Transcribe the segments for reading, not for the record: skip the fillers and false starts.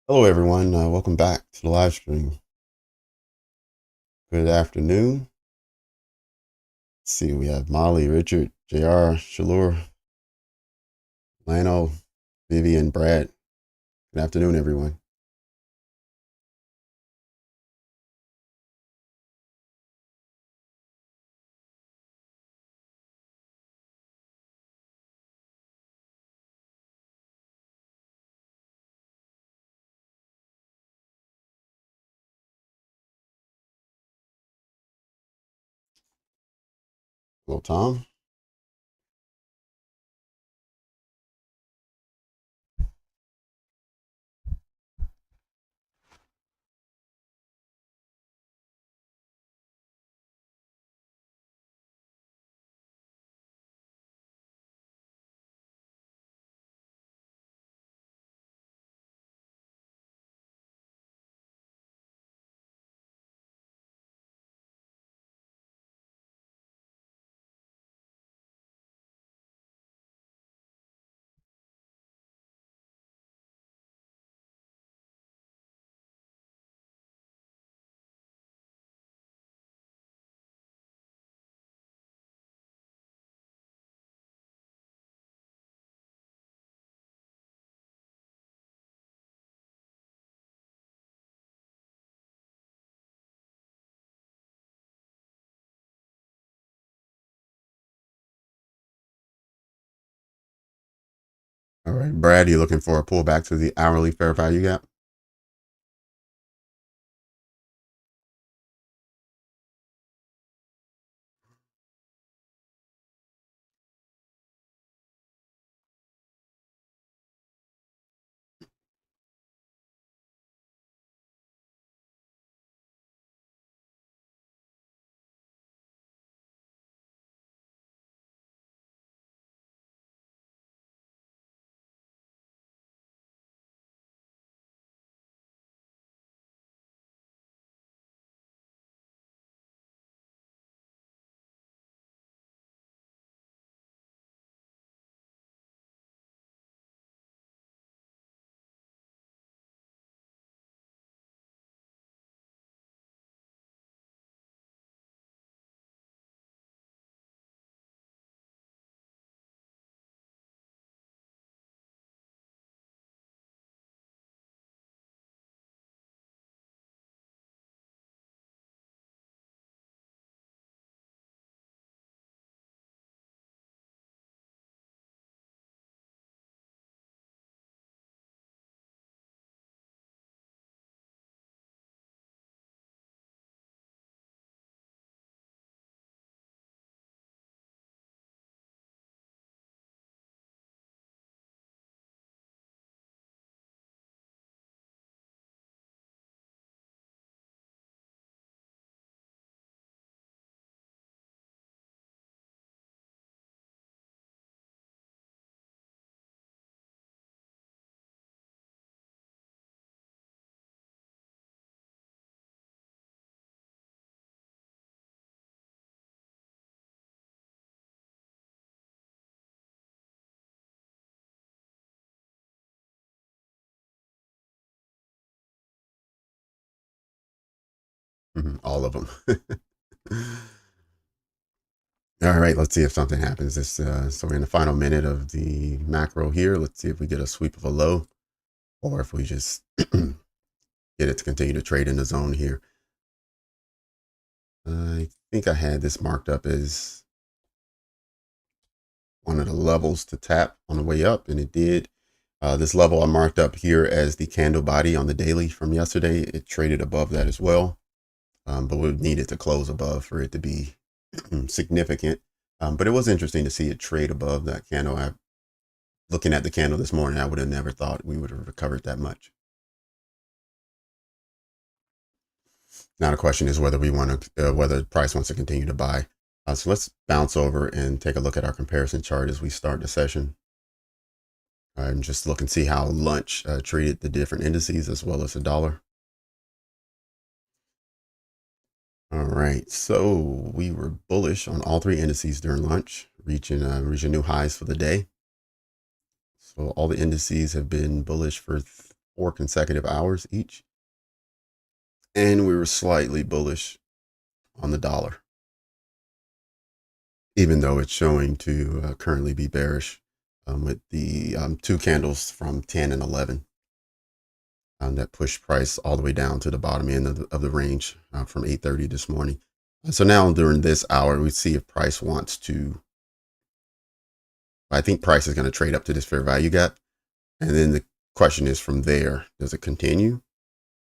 Hello, everyone. Welcome back to the live stream. Good afternoon. Let's see, we have Molly, Richard, JR, Shalur, Lano, Vivian, Brad. Good afternoon, everyone. Hello, Tom. All right, Brad, you looking for a pullback to the hourly fair value gap? All of them. All right, let's see if something happens. So we're in the final minute of the macro here. Let's see if we get a sweep of a low, or if we just get it to continue to trade in the zone here. I think I had this marked up as one of the levels to tap on the way up, and it did. This level I marked up here as the candle body on the daily from yesterday. It traded above that as well, but we needed to close above for it to be significant. But it was interesting to see it trade above that candle. Looking at the candle this morning, I would have never thought we would have recovered that much. Now the question is whether whether the price wants to continue to buy. So let's bounce over and take a look at our comparison chart as we start the session. And just look and see how lunch treated the different indices as well as the dollar. All right, so we were bullish on all three indices during lunch, reaching new highs for the day. So all the indices have been bullish for 4 consecutive hours each. And we were slightly bullish on the dollar, even though it's showing to currently be bearish with the 2 candles from 10 and 11 that pushed price all the way down to the bottom end of the range from 8:30 this morning. So now during this hour, we see if price wants to. I think price is going to trade up to this fair value gap. And then the question is from there, does it continue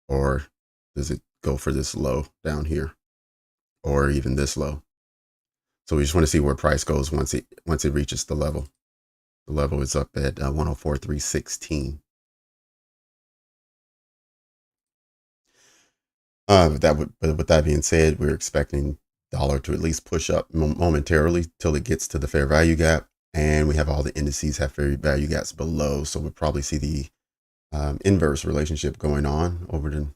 or does it go for this low down here or even this low? So we just want to see where price goes once it reaches the level. The level is up at 104.316. But with that being said, we're expecting dollar to at least push up momentarily till it gets to the fair value gap, and we have all the indices have fair value gaps below, so we'll probably see the inverse relationship going on over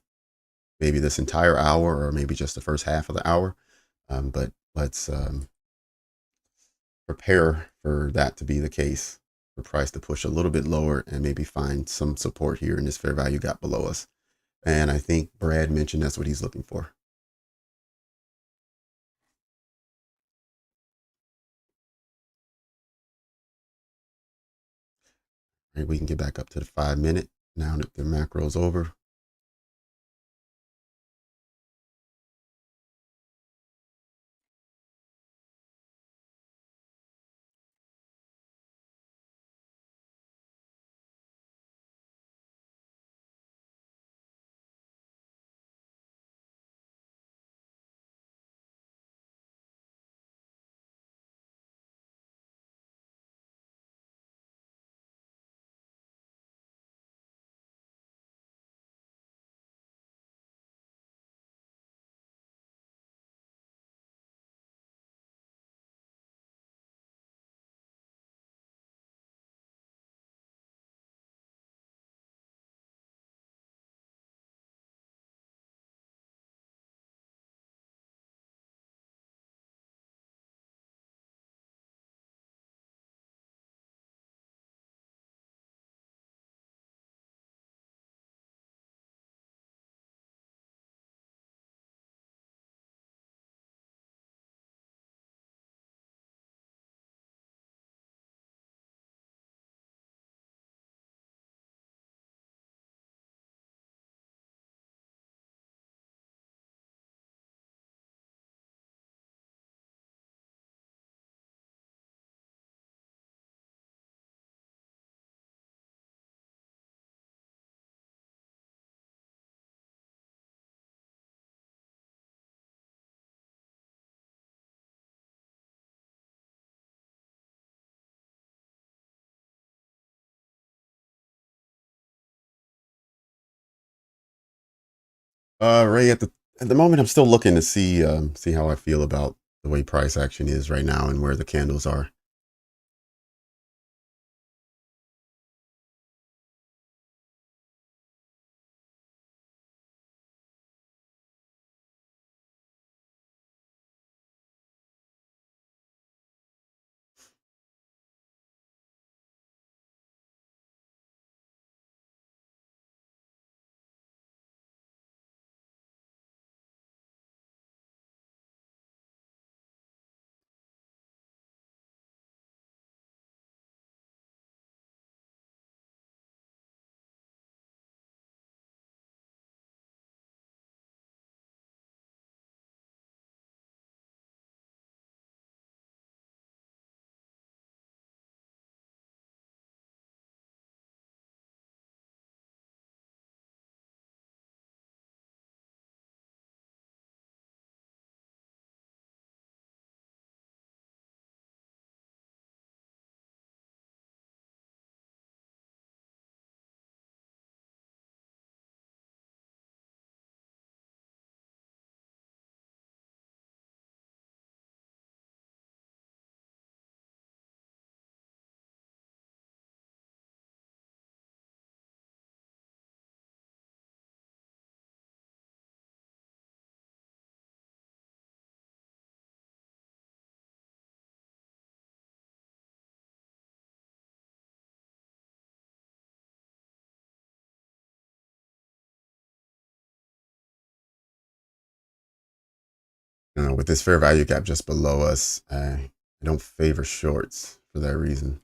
maybe this entire hour or maybe just the first half of the hour. But let's prepare for that to be the case, for price to push a little bit lower and maybe find some support here in this fair value gap below us. And I think Brad mentioned that's what he's looking for. Right, we can get back up to the 5-minute now that the macro's over. Ray, at the moment, I'm still looking to see how I feel about the way price action is right now and where the candles are. With this fair value gap just below us, I don't favor shorts for that reason.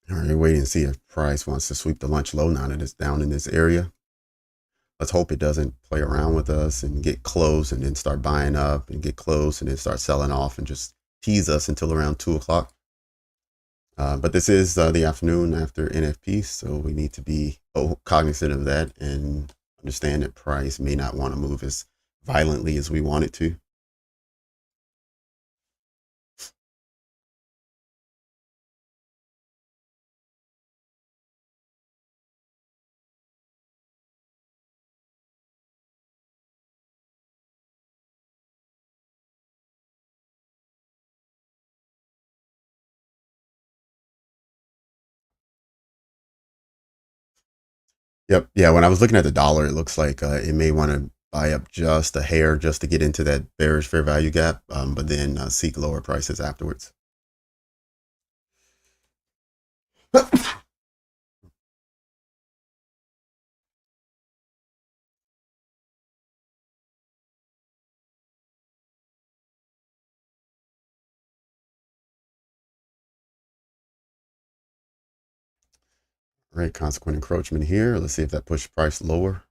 All right, wait and see if price wants to sweep the lunch low now that it's down in this area. Let's hope it doesn't play around with us and get close and then start buying up and get close and then start selling off and just tease us until around 2 o'clock. But this is the afternoon after NFP, so we need to be cognizant of that and understand that price may not want to move as violently as we want it to. Yep. Yeah. When I was looking at the dollar, it looks like it may want to buy up just a hair just to get into that bearish fair value gap, but then seek lower prices afterwards. All right, consequent encroachment here. Let's see if that pushed price lower.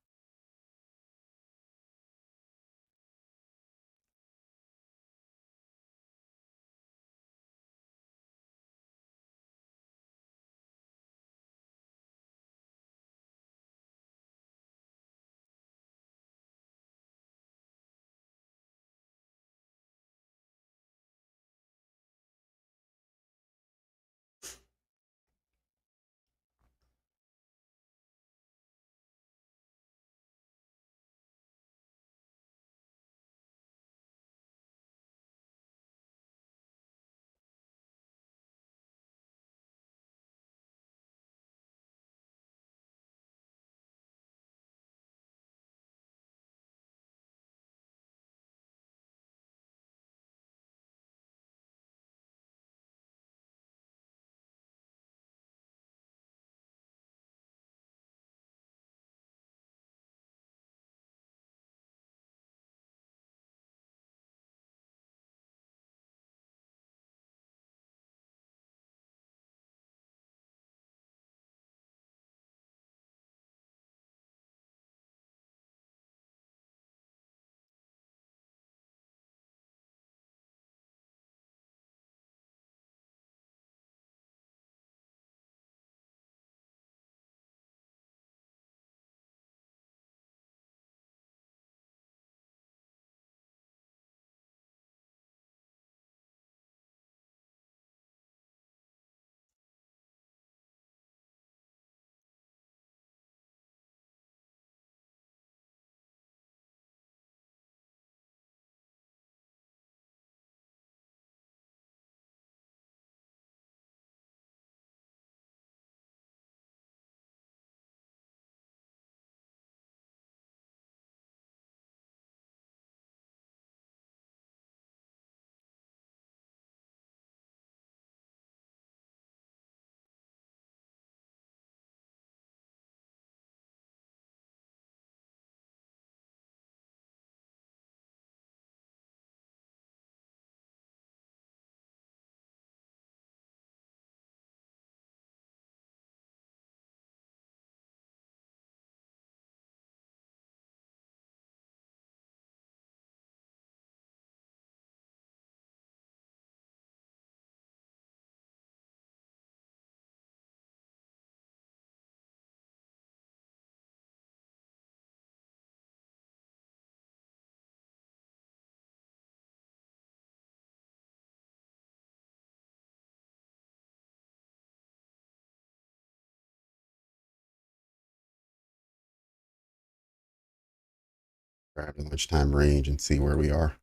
Grab the lunchtime range and see where we are.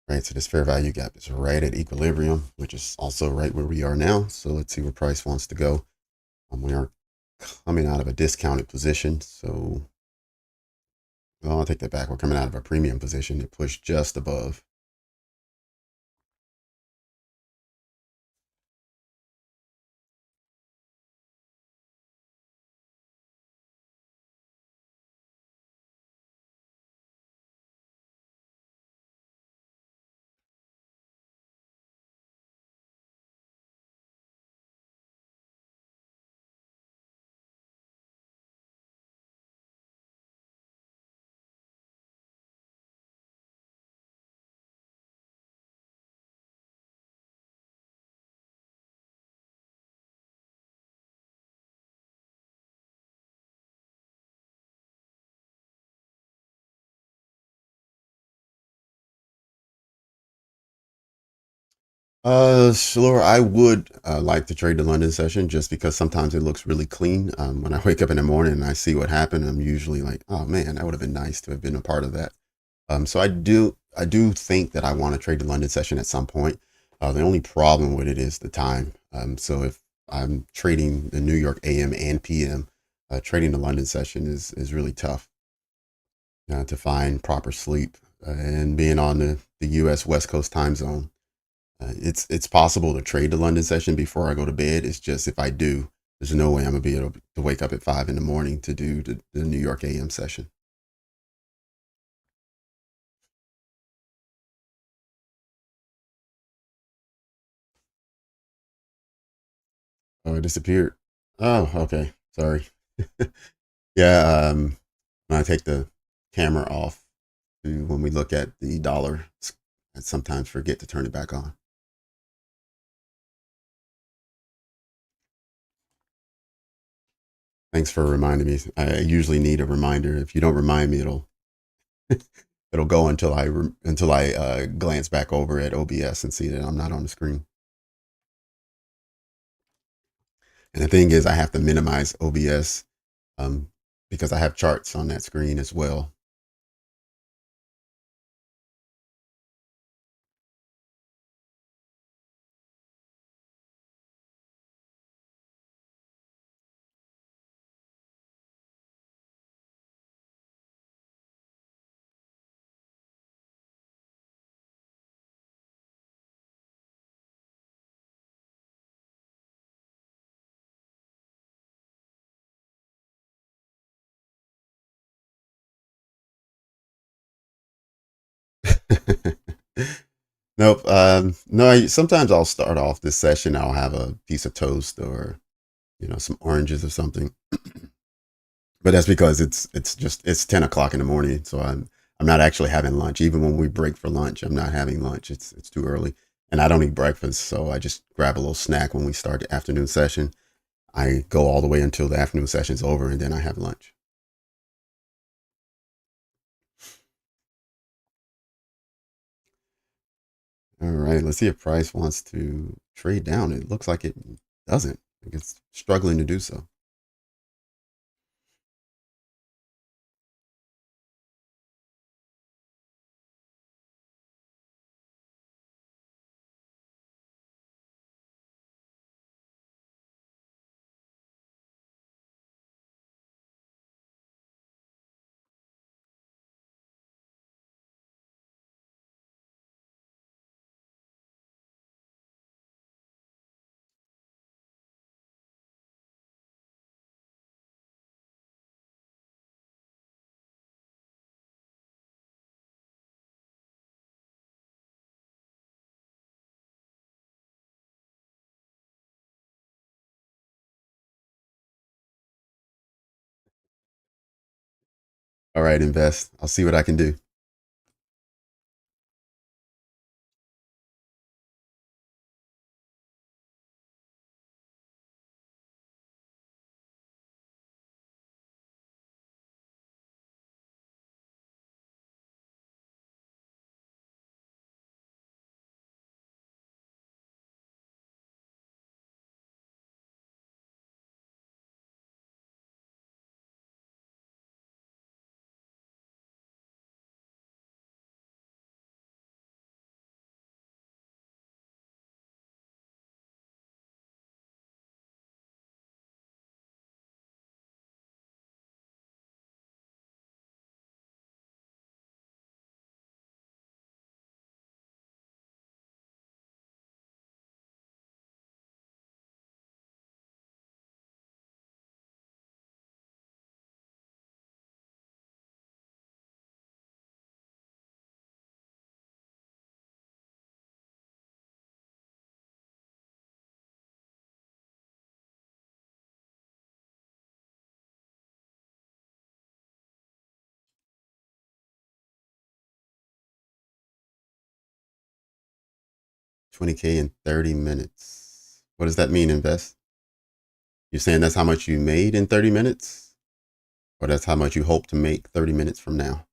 Right, so this fair value gap is right at equilibrium, which is also right where we are now. So let's see where price wants to go. We are coming out of a discounted position. So, well, I'll take that back. We're coming out of a premium position. It pushed just above. Sure. I would like to trade the London session just because sometimes it looks really clean. When I wake up in the morning and I see what happened, I'm usually like, oh man, that would have been nice to have been a part of that. So I do think that I want to trade the London session at some point. The only problem with it is the time. So if I'm trading the New York AM and PM, trading the London session is really tough to find proper sleep and being on the U.S. West Coast time zone. It's possible to trade the London session before I go to bed. It's just if I do, there's no way I'm gonna be able to wake up at 5 in the morning to do the New York AM session. Oh, it disappeared. Oh, okay. Sorry. Yeah, when I take the camera off when we look at the dollar, I sometimes forget to turn it back on. Thanks for reminding me. I usually need a reminder. If you don't remind me, it'll go until I glance back over at OBS and see that I'm not on the screen. And the thing is, I have to minimize OBS um, because I have charts on that screen as well. Nope. No. Sometimes I'll start off this session. I'll have a piece of toast or some oranges or something. But that's because it's 10 o'clock in the morning, so I'm not actually having lunch. Even when we break for lunch, I'm not having lunch. It's too early, and I don't eat breakfast, so I just grab a little snack when we start the afternoon session. I go all the way until the afternoon session's over, and then I have lunch. All right, let's see if price wants to trade down. It looks like it doesn't. I think it's struggling to do so. All right, invest. I'll see what I can do. $20K in 30 minutes. What does that mean, invest? You're saying that's how much you made in 30 minutes? Or that's how much you hope to make 30 minutes from now?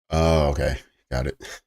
Oh, okay. Got it.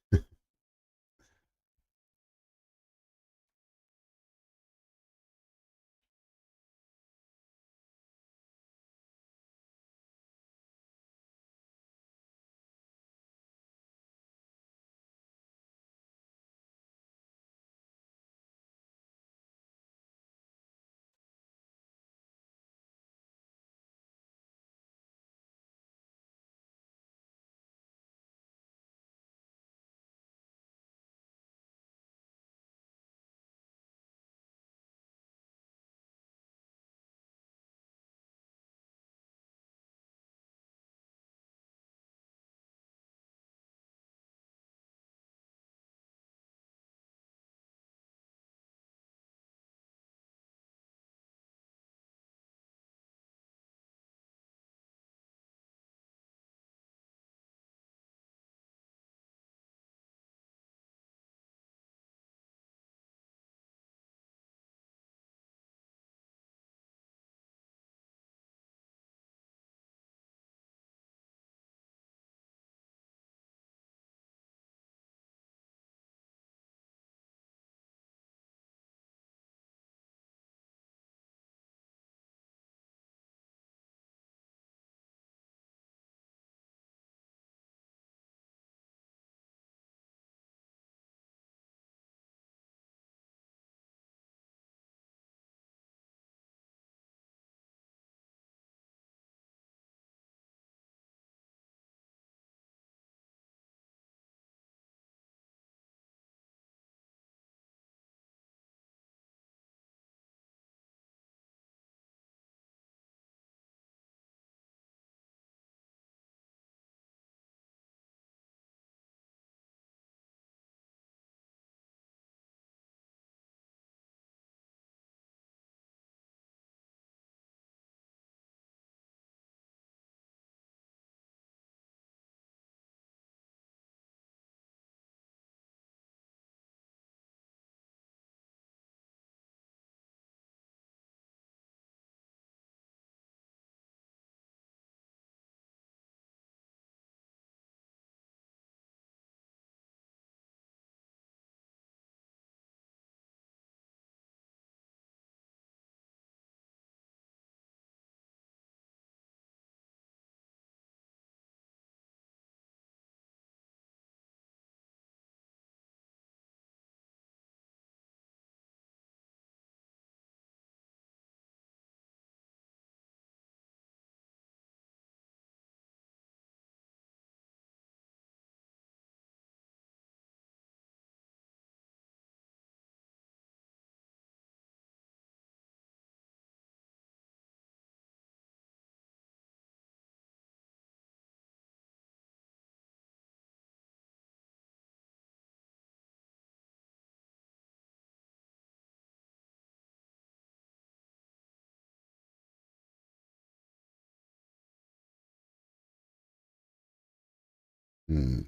Hmm.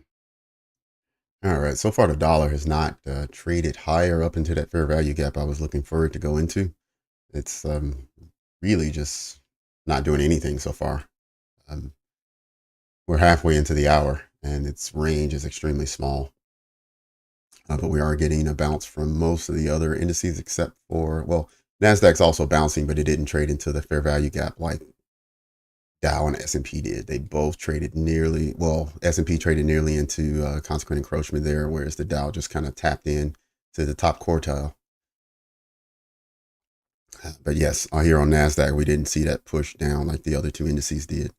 All right. So far, the dollar has not traded higher up into that fair value gap I was looking for it to go into. It's really just not doing anything so far. Um, we're halfway into the hour, and its range is extremely small. But we are getting a bounce from most of the other indices, except for, well, Nasdaq's also bouncing, but it didn't trade into the fair value gap like Dow and S&P did. They both traded nearly, well, S&P traded nearly into consequent encroachment there, whereas the Dow just kind of tapped in to the top quartile. But yes, here on Nasdaq, we didn't see that push down like the other two indices did,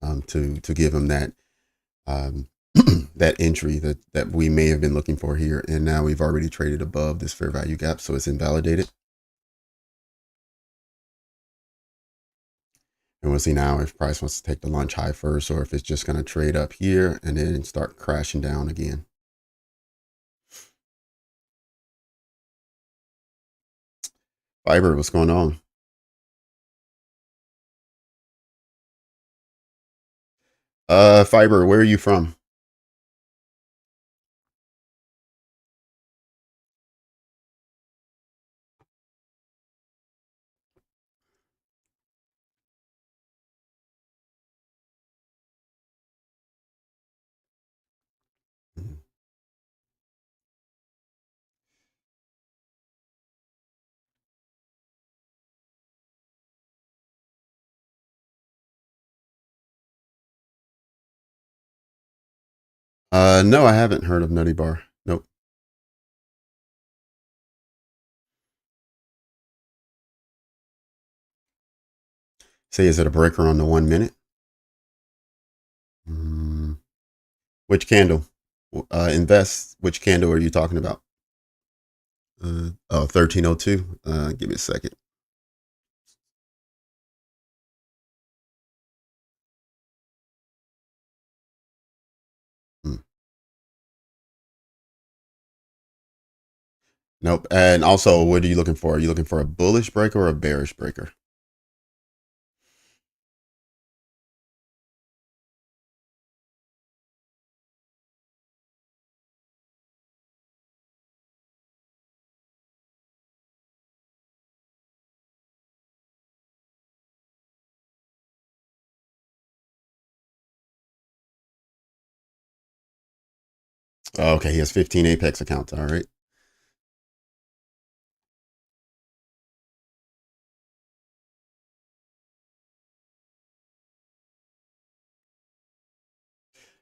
to give them that um, that entry that we may have been looking for here. And now we've already traded above this fair value gap, so it's invalidated. And we'll see now if price wants to take the lunch high first, or if it's just going to trade up here and then start crashing down again. Fiber, what's going on? Fiber, where are you from? No, I haven't heard of Nutty Bar. Nope. Say, is it a breaker on the 1 minute? Mm, which candle? Invest. Which candle are you talking about? 1302. Give me a second. Hmm. Nope. And also, what are you looking for? Are you looking for a bullish breaker or a bearish breaker? Okay, he has 15 Apex accounts. All right.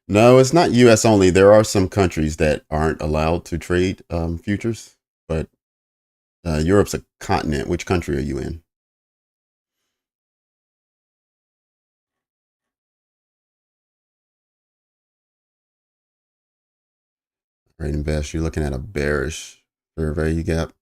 No, it's not U.S. only. There are some countries that aren't allowed to trade futures, but Europe's a continent. Which country are you in? Right, invest. You're looking at a bearish fair value gap.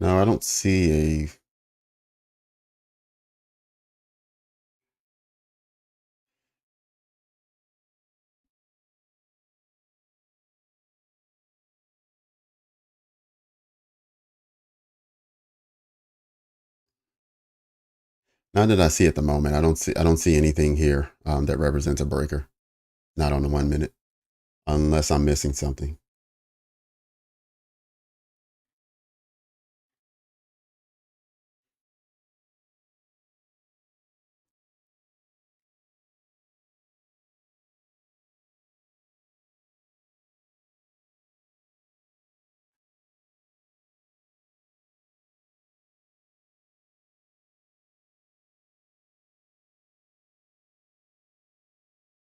No, I don't see a. Not that I see at the moment. I don't see. I don't see anything here that represents a breaker. Not on the 1 minute, unless I'm missing something.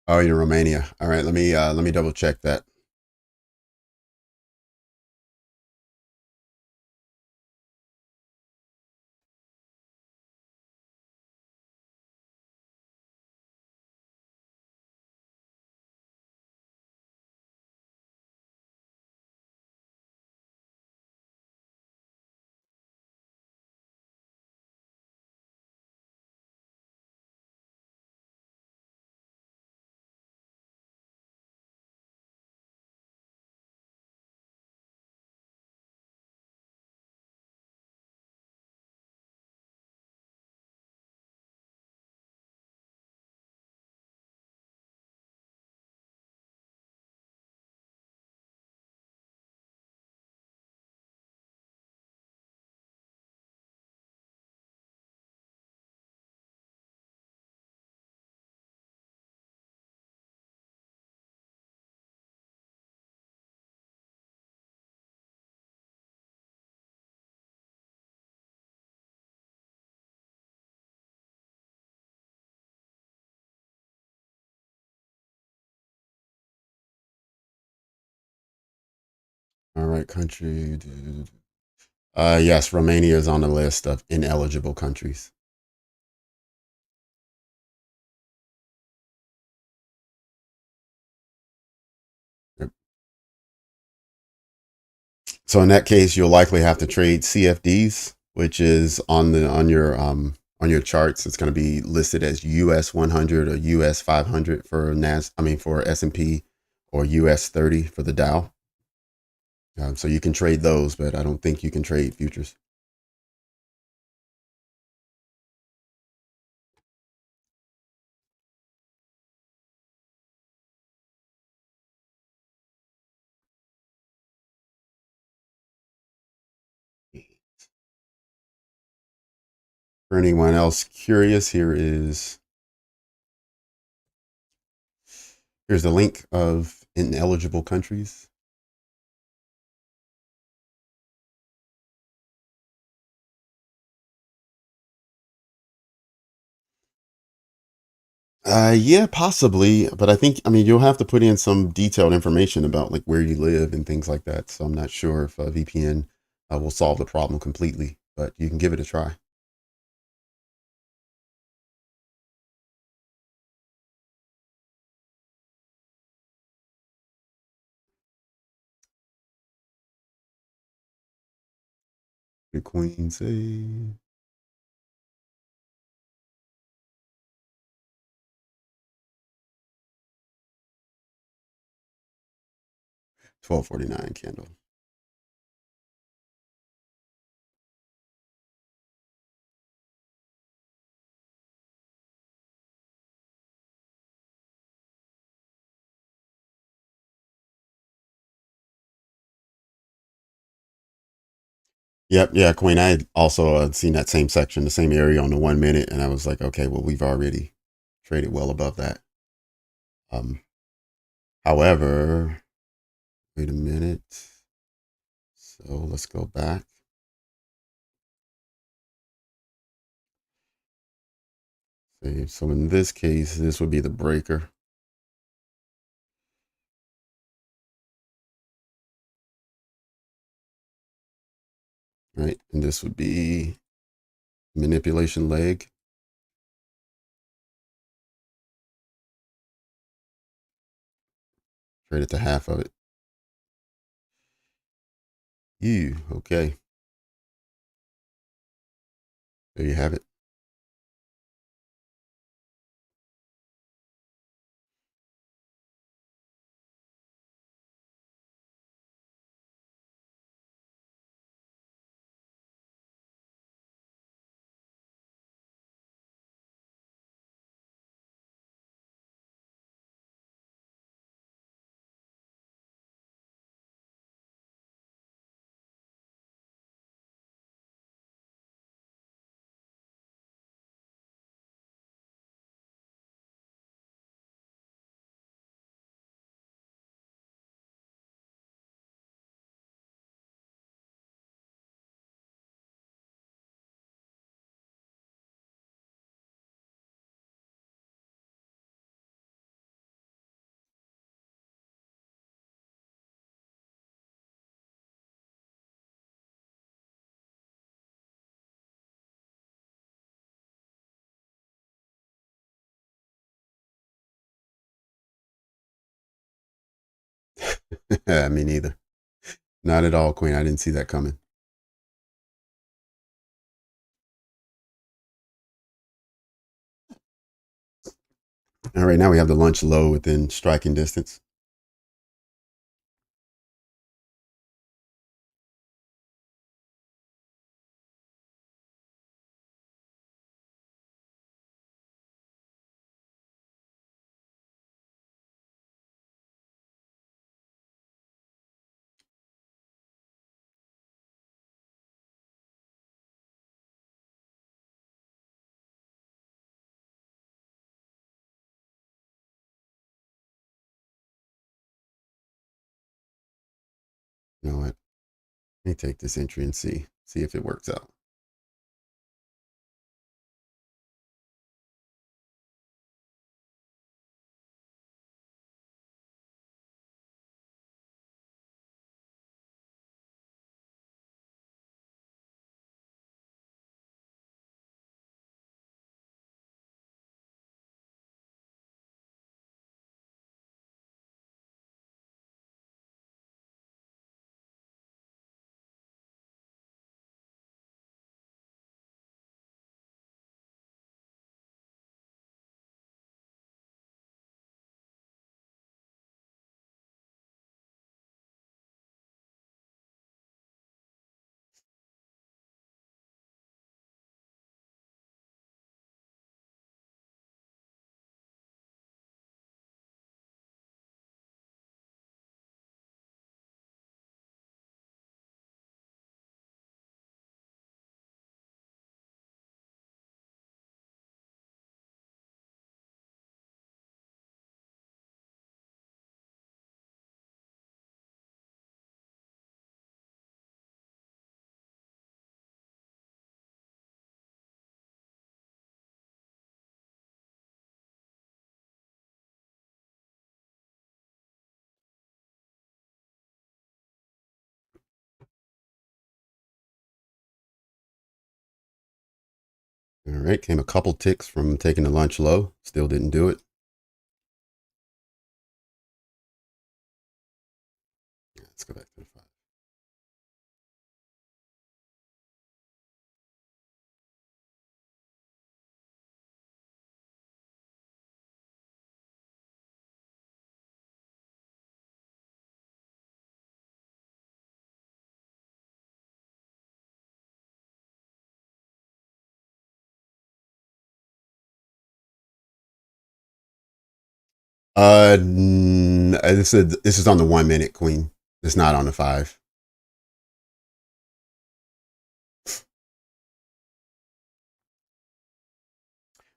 Oh, you're Romania. All right. Let me double check that. All right, country. Yes, Romania is on the list of ineligible countries. Yep. So in that case, you'll likely have to trade CFDs, which is on your charts. It's going to be listed as US 100 or US 500 for for S&P, or US 30 for the Dow. So you can trade those, but I don't think you can trade futures. For anyone else curious, here's the link of ineligible countries. Yeah, possibly, but I mean, you'll have to put in some detailed information about like where you live and things like that. So I'm not sure if a VPN will solve the problem completely, but you can give it a try. The Queen say 1249 candle. Yep, yeah, Queen. I had also seen that same section, the same area on the 1 minute, and I was like, okay, well, we've already traded well above that. Um, However, wait a minute. So let's go back. So in this case, this would be the breaker, right? And this would be manipulation leg. Trade it to half of it. Okay. There you have it. Me neither. Not at all, Queen. I didn't see that coming. All right, now we have the lunch low within striking distance. You know what? Let me take this entry and see if it works out. All right, came a couple ticks from taking the lunch low. Still didn't do it. Let's go back to the 5. This is on the 1 minute, Queen. It's not on the 5.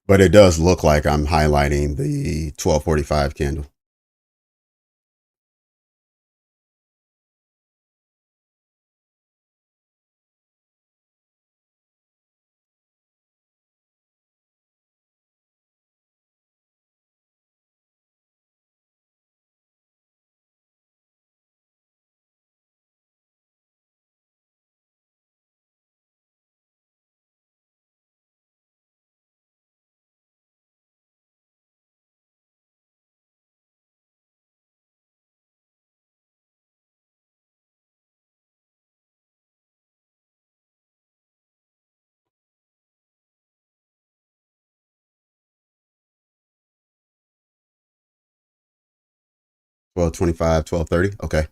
But it does look like I'm highlighting the 1245 candle. Twelve 25, 1230. Okay.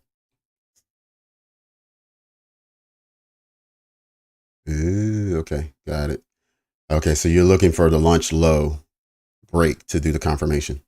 Ooh, okay. Got it. Okay, so you're looking for the lunch low break to do the confirmation.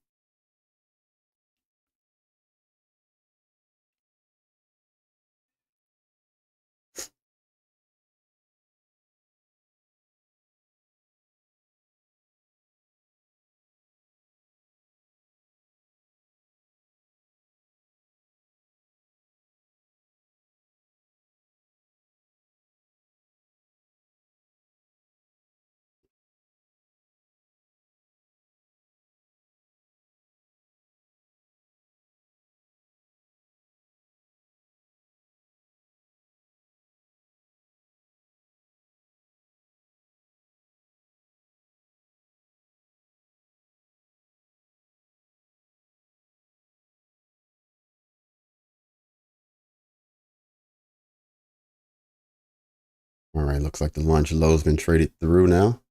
All right, looks like the lunch low's been traded through now.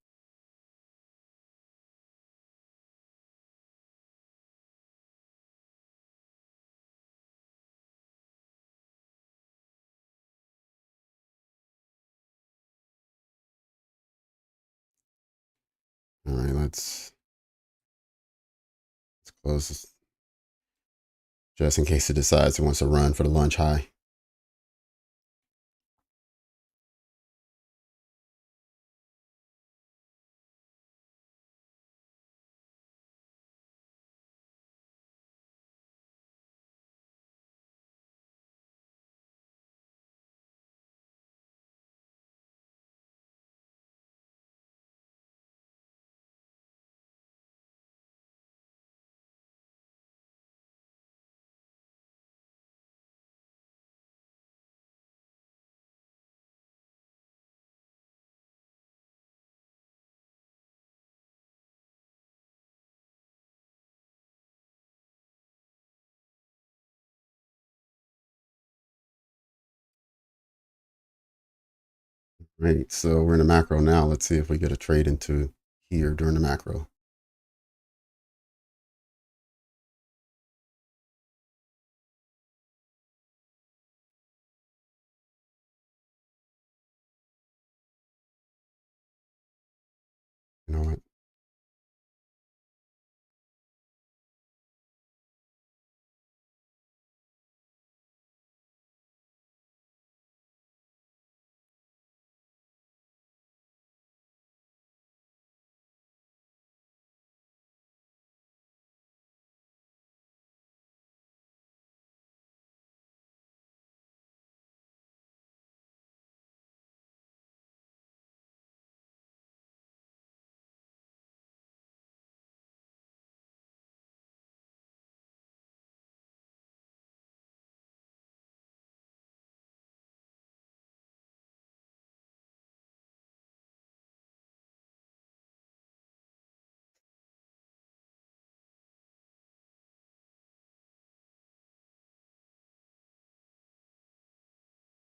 All right, let's close this just in case it decides it wants to run for the lunch high. Right, so we're in the macro now. Let's see if we get a trade into here during the macro. You know what?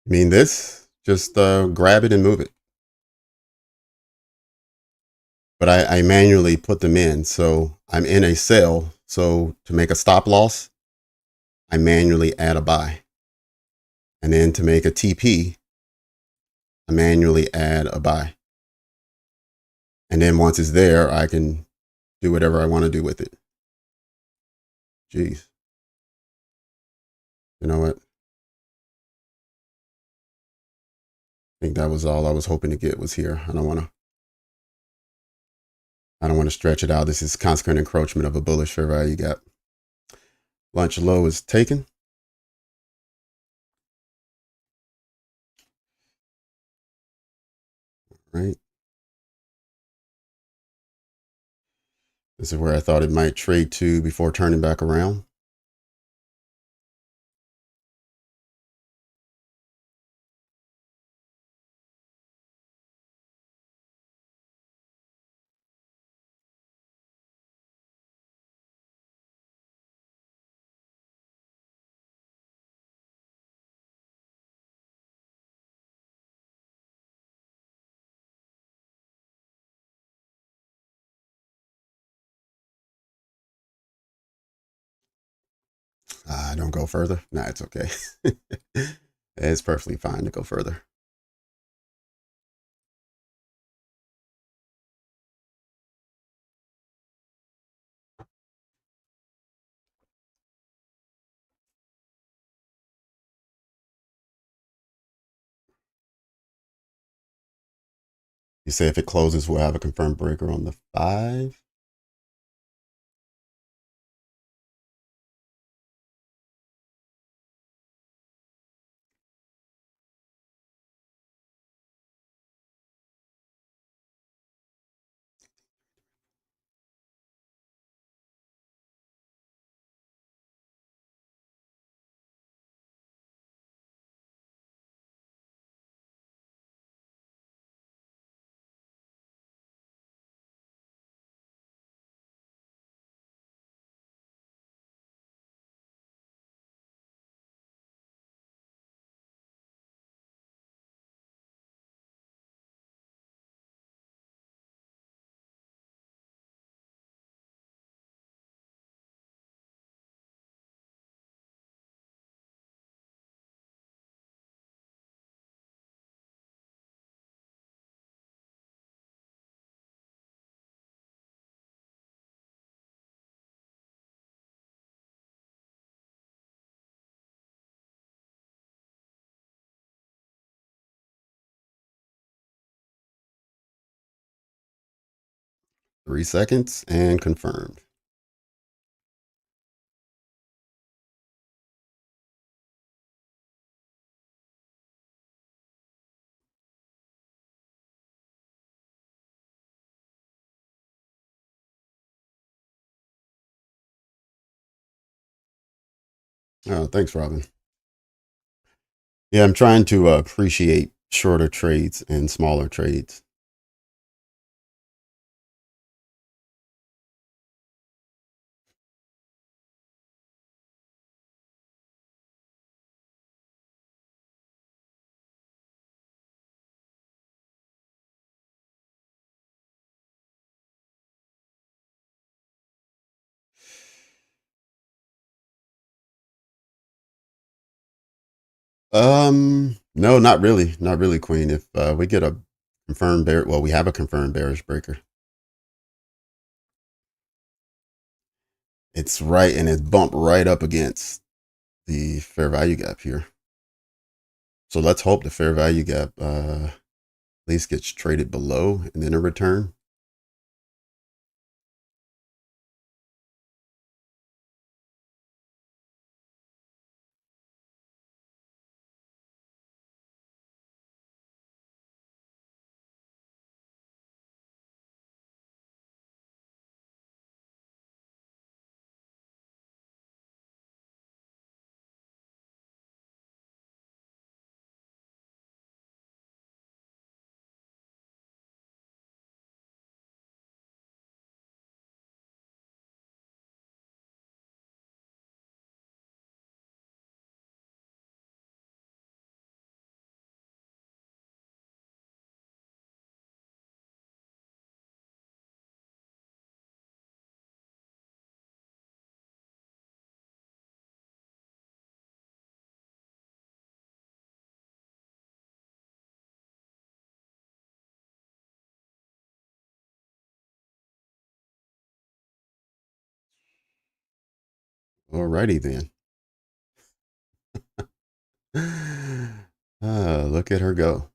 I mean, this, just grab it and move it. But I manually put them in. So I'm in a sell. So to make a stop loss, I manually add a buy. And then to make a TP, I manually add a buy. And then once it's there, I can do whatever I want to do with it. Jeez. You know what? I think that was all I was hoping to get was here. I don't want to stretch it out. This is consequent encroachment of a bullish fair value gap. Lunch low is taken. Right. This is where I thought it might trade to before turning back around. Don't go further. Nah, it's okay. It's perfectly fine to go further. You say if it closes, we'll have a confirmed breaker on the 5. 3 seconds and confirmed. Oh, thanks, Robin. Yeah, I'm trying to appreciate shorter trades and smaller trades. No, not really. Not really, Queen. If we get a confirmed bear, well, we have a confirmed bearish breaker. It's right, and it's bumped right up against the fair value gap here. So let's hope the fair value gap at least gets traded below and then a return. Alrighty then. Look at her go.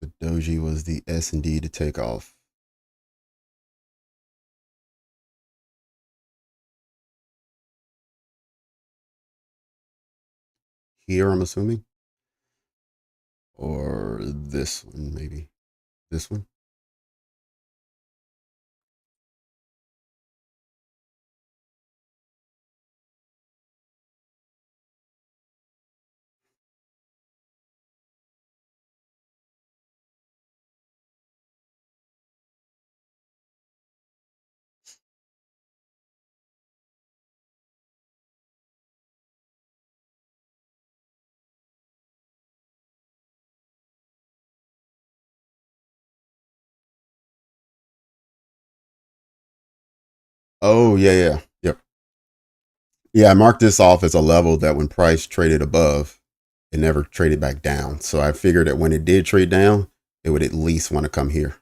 The doji was the S&D to take off. Here, I'm assuming. Or this one, maybe. This one. Oh, yeah, yeah. Yep. Yeah, I marked this off as a level that when price traded above, it never traded back down. So I figured that when it did trade down, it would at least want to come here.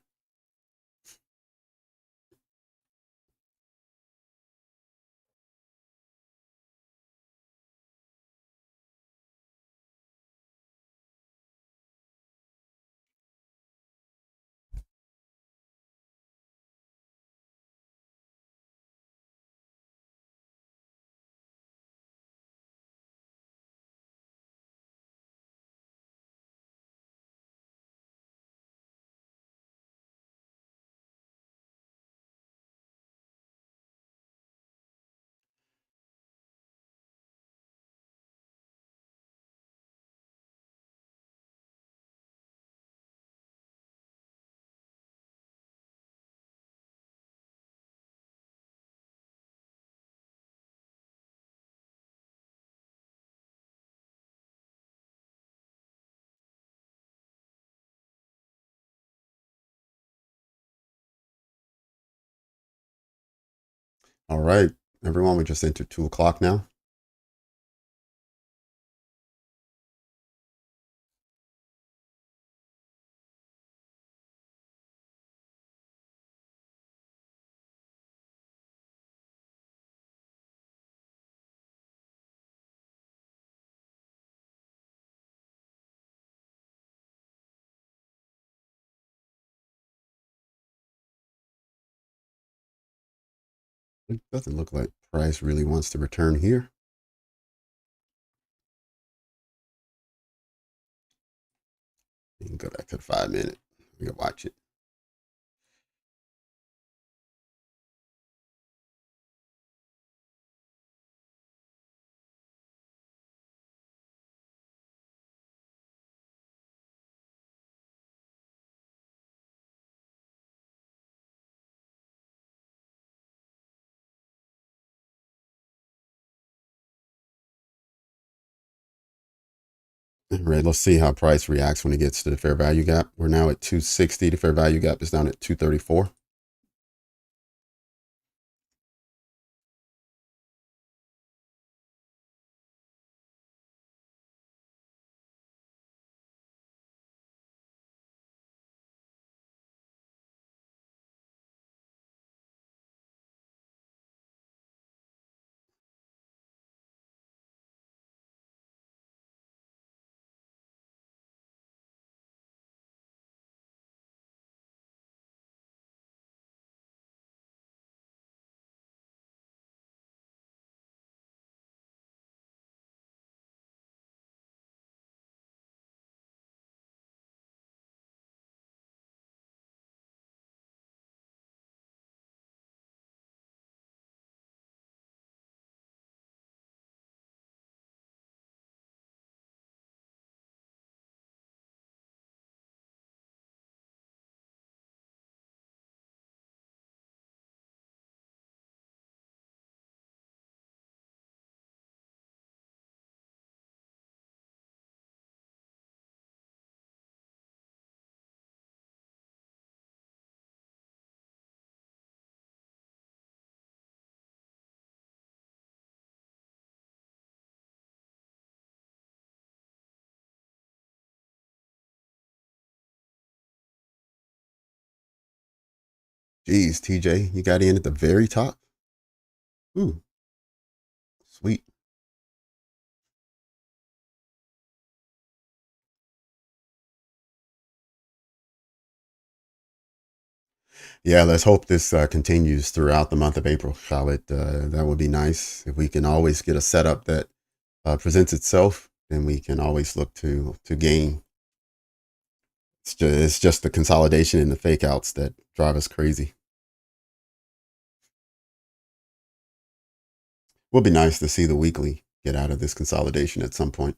All right, everyone, we just entered 2 o'clock now. It doesn't look like price really wants to return here. You can go back to the 5-minute. We can watch it. All right, let's see how price reacts when it gets to the fair value gap. We're now at 260. The fair value gap is down at 234. Geez, TJ, you got in at the very top. Ooh, sweet. Yeah, let's hope this continues throughout the month of April, Charlotte. That would be nice if we can always get a setup that presents itself. Then we can always look to gain. It's just the consolidation and the fake outs that drive us crazy. Would be nice to see the weekly get out of this consolidation at some point.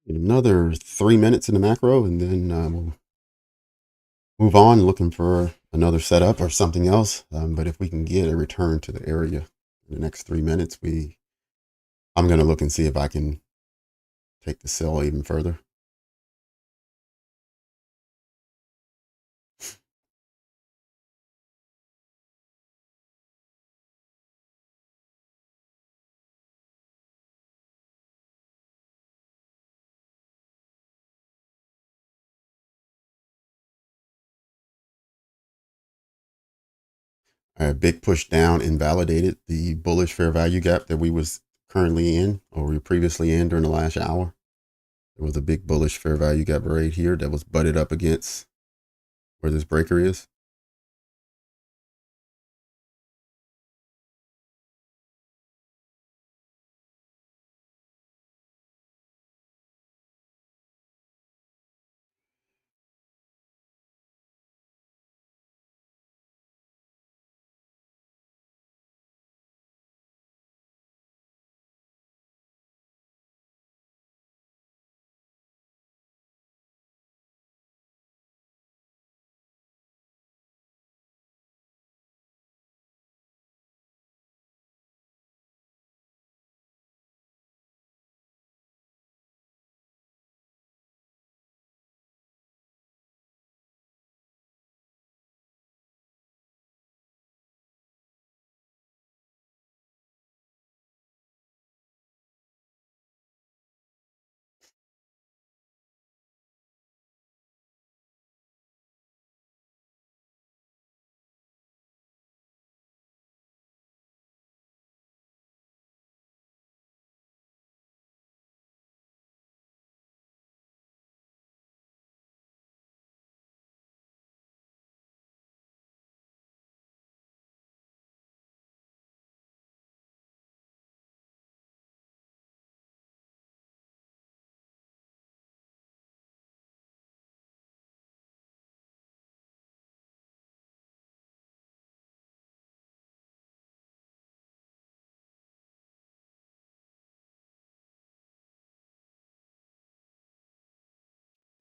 Another 3 minutes in the macro, and then we'll move on looking for another setup or something else. But if we can get a return to the area in the next 3 minutes, I'm going to look and see if I can take the sell even further. A big push down invalidated the bullish fair value gap that we was currently in, or we were previously in during the last hour. There was a big bullish fair value gap right here that was butted up against where this breaker is.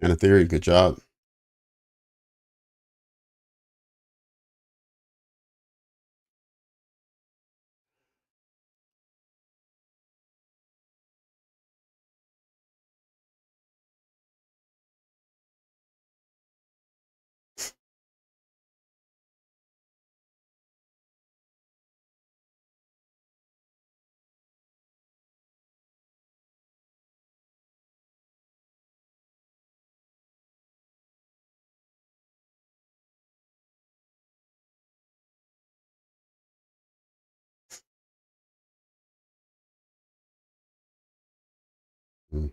And a theory, good job. Mm.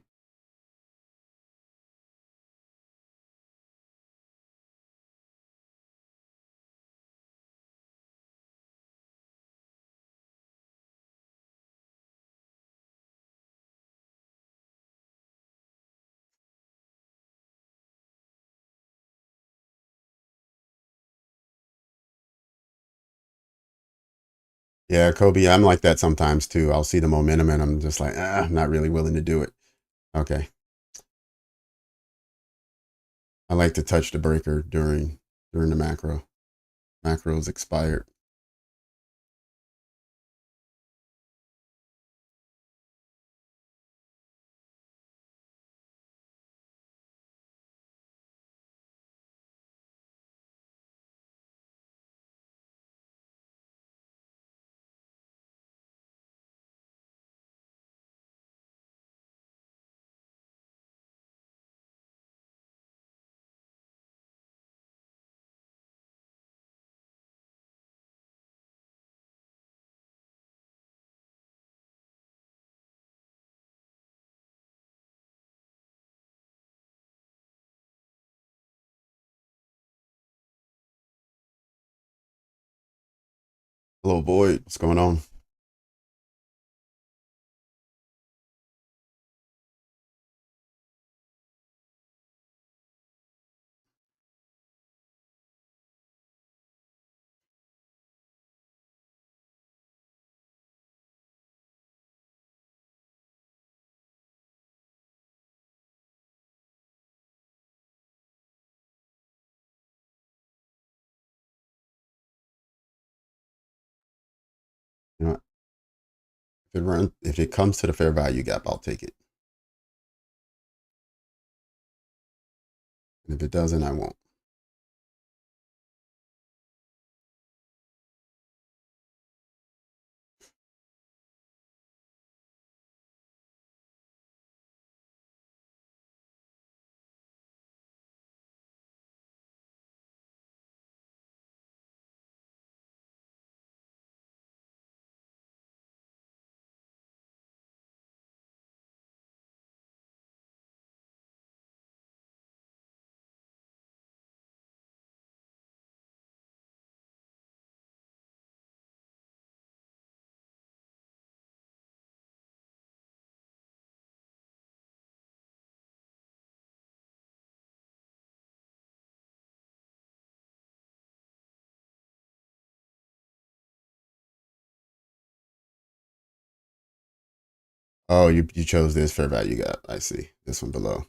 Yeah, Kobe, I'm like that sometimes too. I'll see the momentum and I'm just like, I'm not really willing to do it. Okay. I like to touch the breaker during the macro. Macro's expired. Hello, Void. What's going on? You know, if it comes to the fair value gap, I'll take it. And if it doesn't, I won't. Oh, you chose this fair value gap. I see. This one below.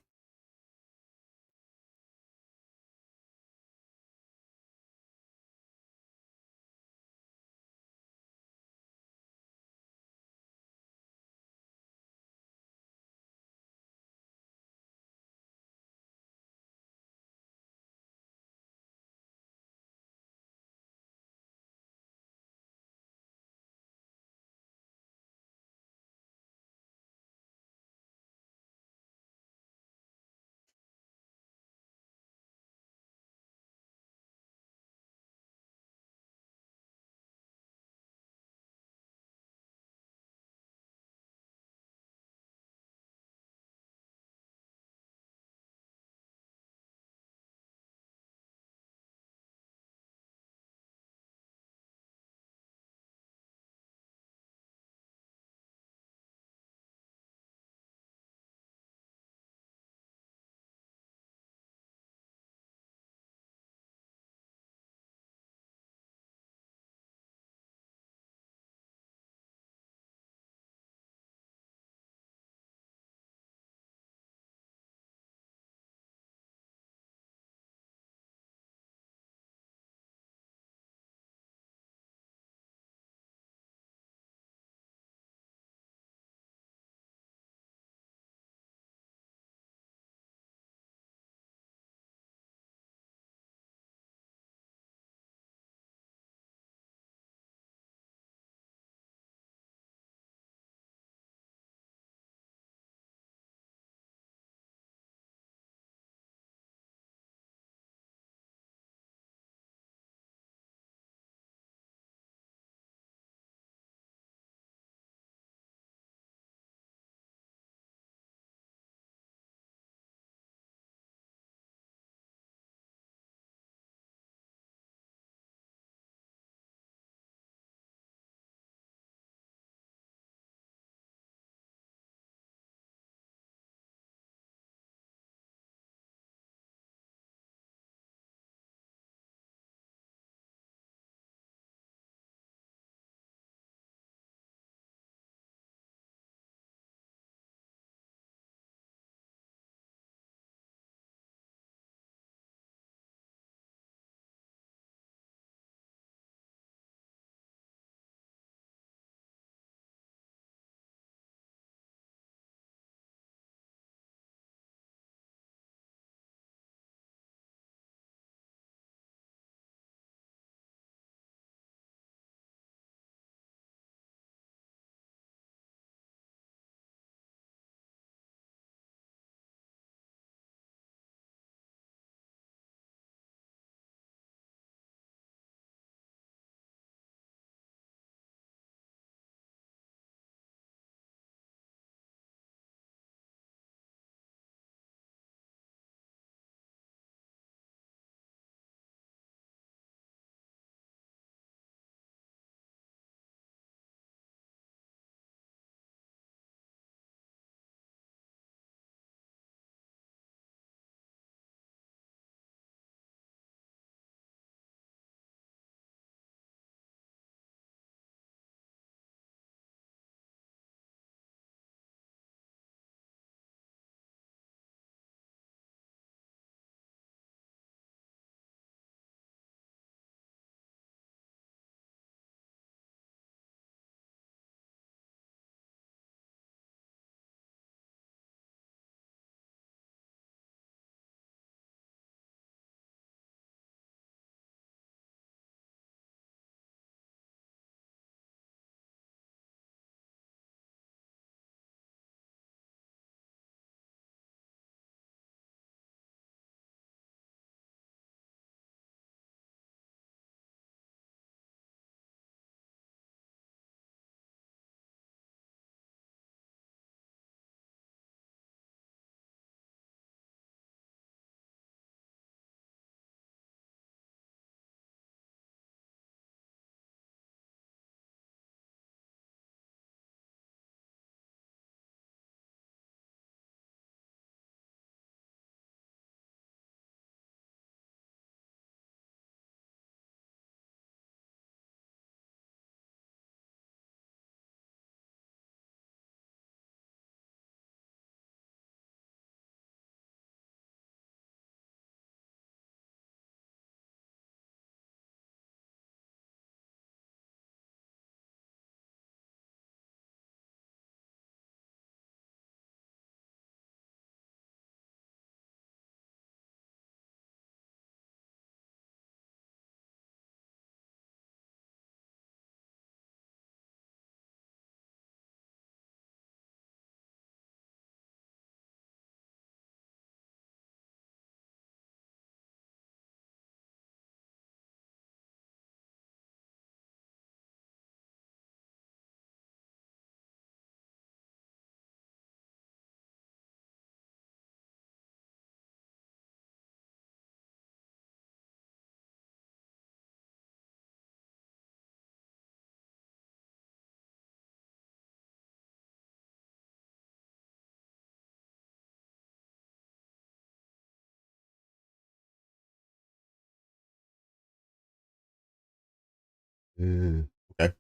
Okay.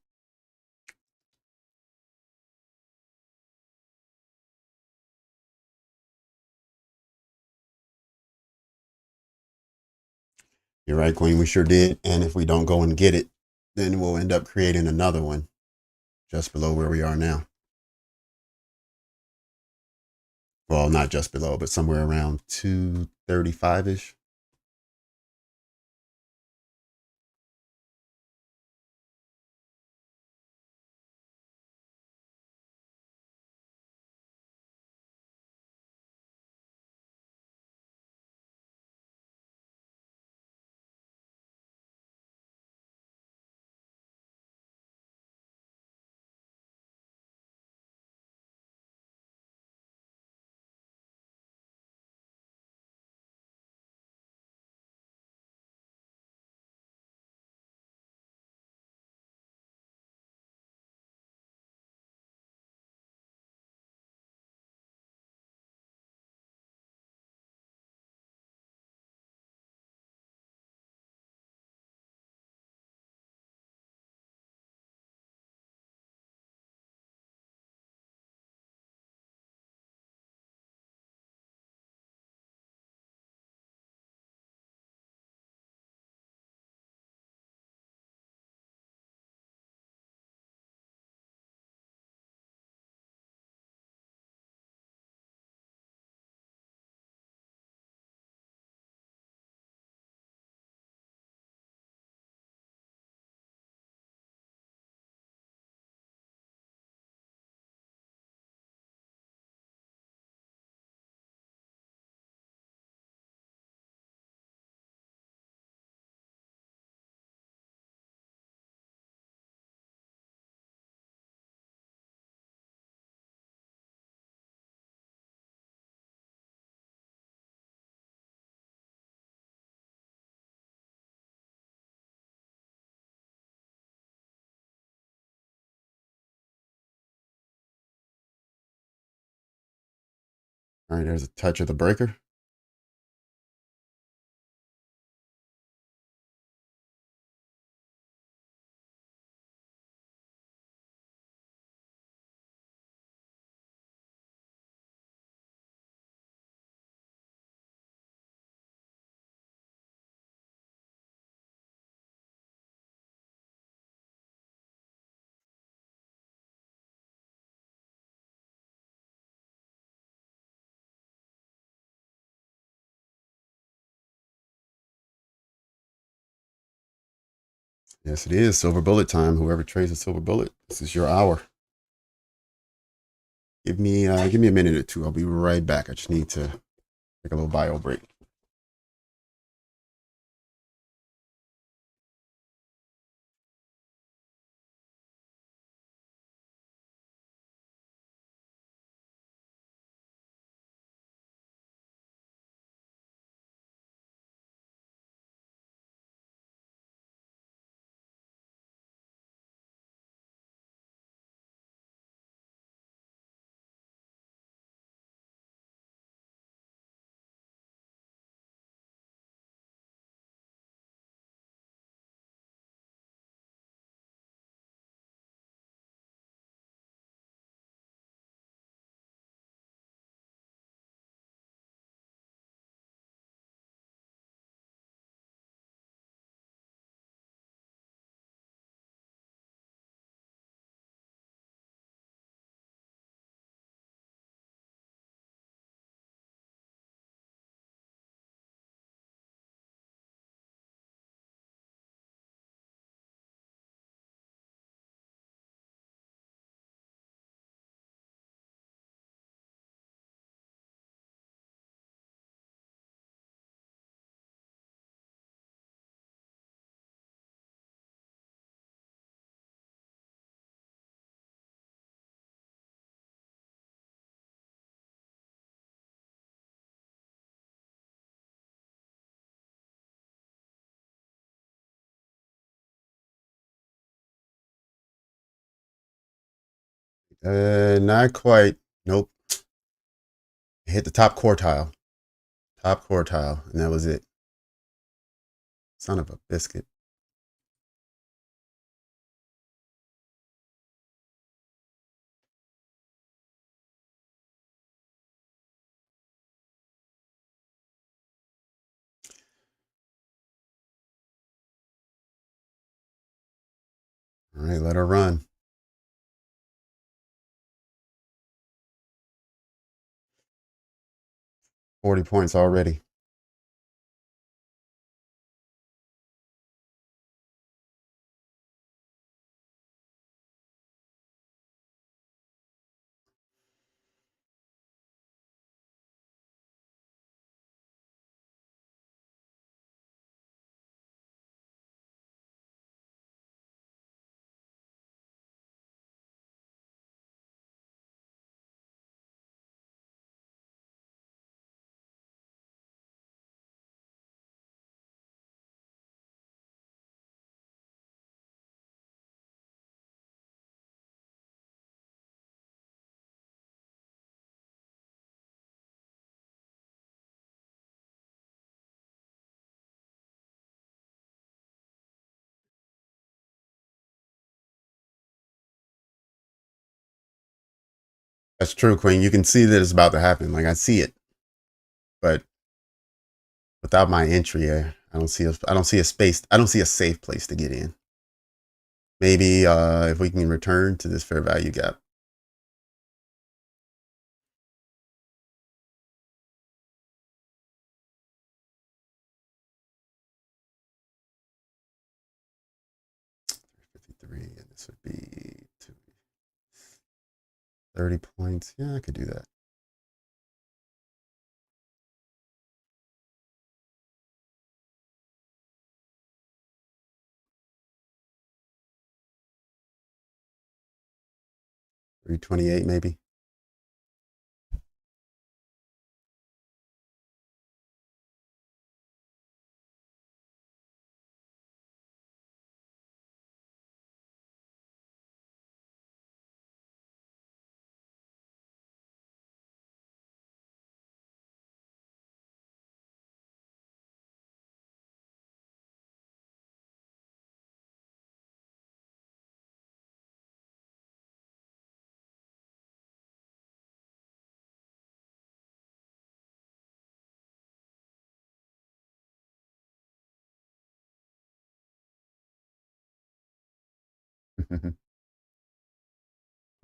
You're right, Queen. We sure did. And if we don't go and get it, then we'll end up creating another one just below where we are now. Well, not just below, but somewhere around 235-ish. All right, there's a touch of the breaker. Yes, it is silver bullet time. Whoever trades a silver bullet, this is your hour. Give me a minute or two. I'll be right back. I just need to take a little bio break. Not quite. Nope. Hit the top quartile. Top quartile, and that was it. Son of a biscuit. All right, let her run. 40 points already. That's true, Queen. You can see that it's about to happen. Like I see it, but without my entry, I don't see a space. I don't see a safe place to get in. Maybe if we can return to this fair value gap. $53, and this would be 30 points. Yeah, I could do that. $328 maybe.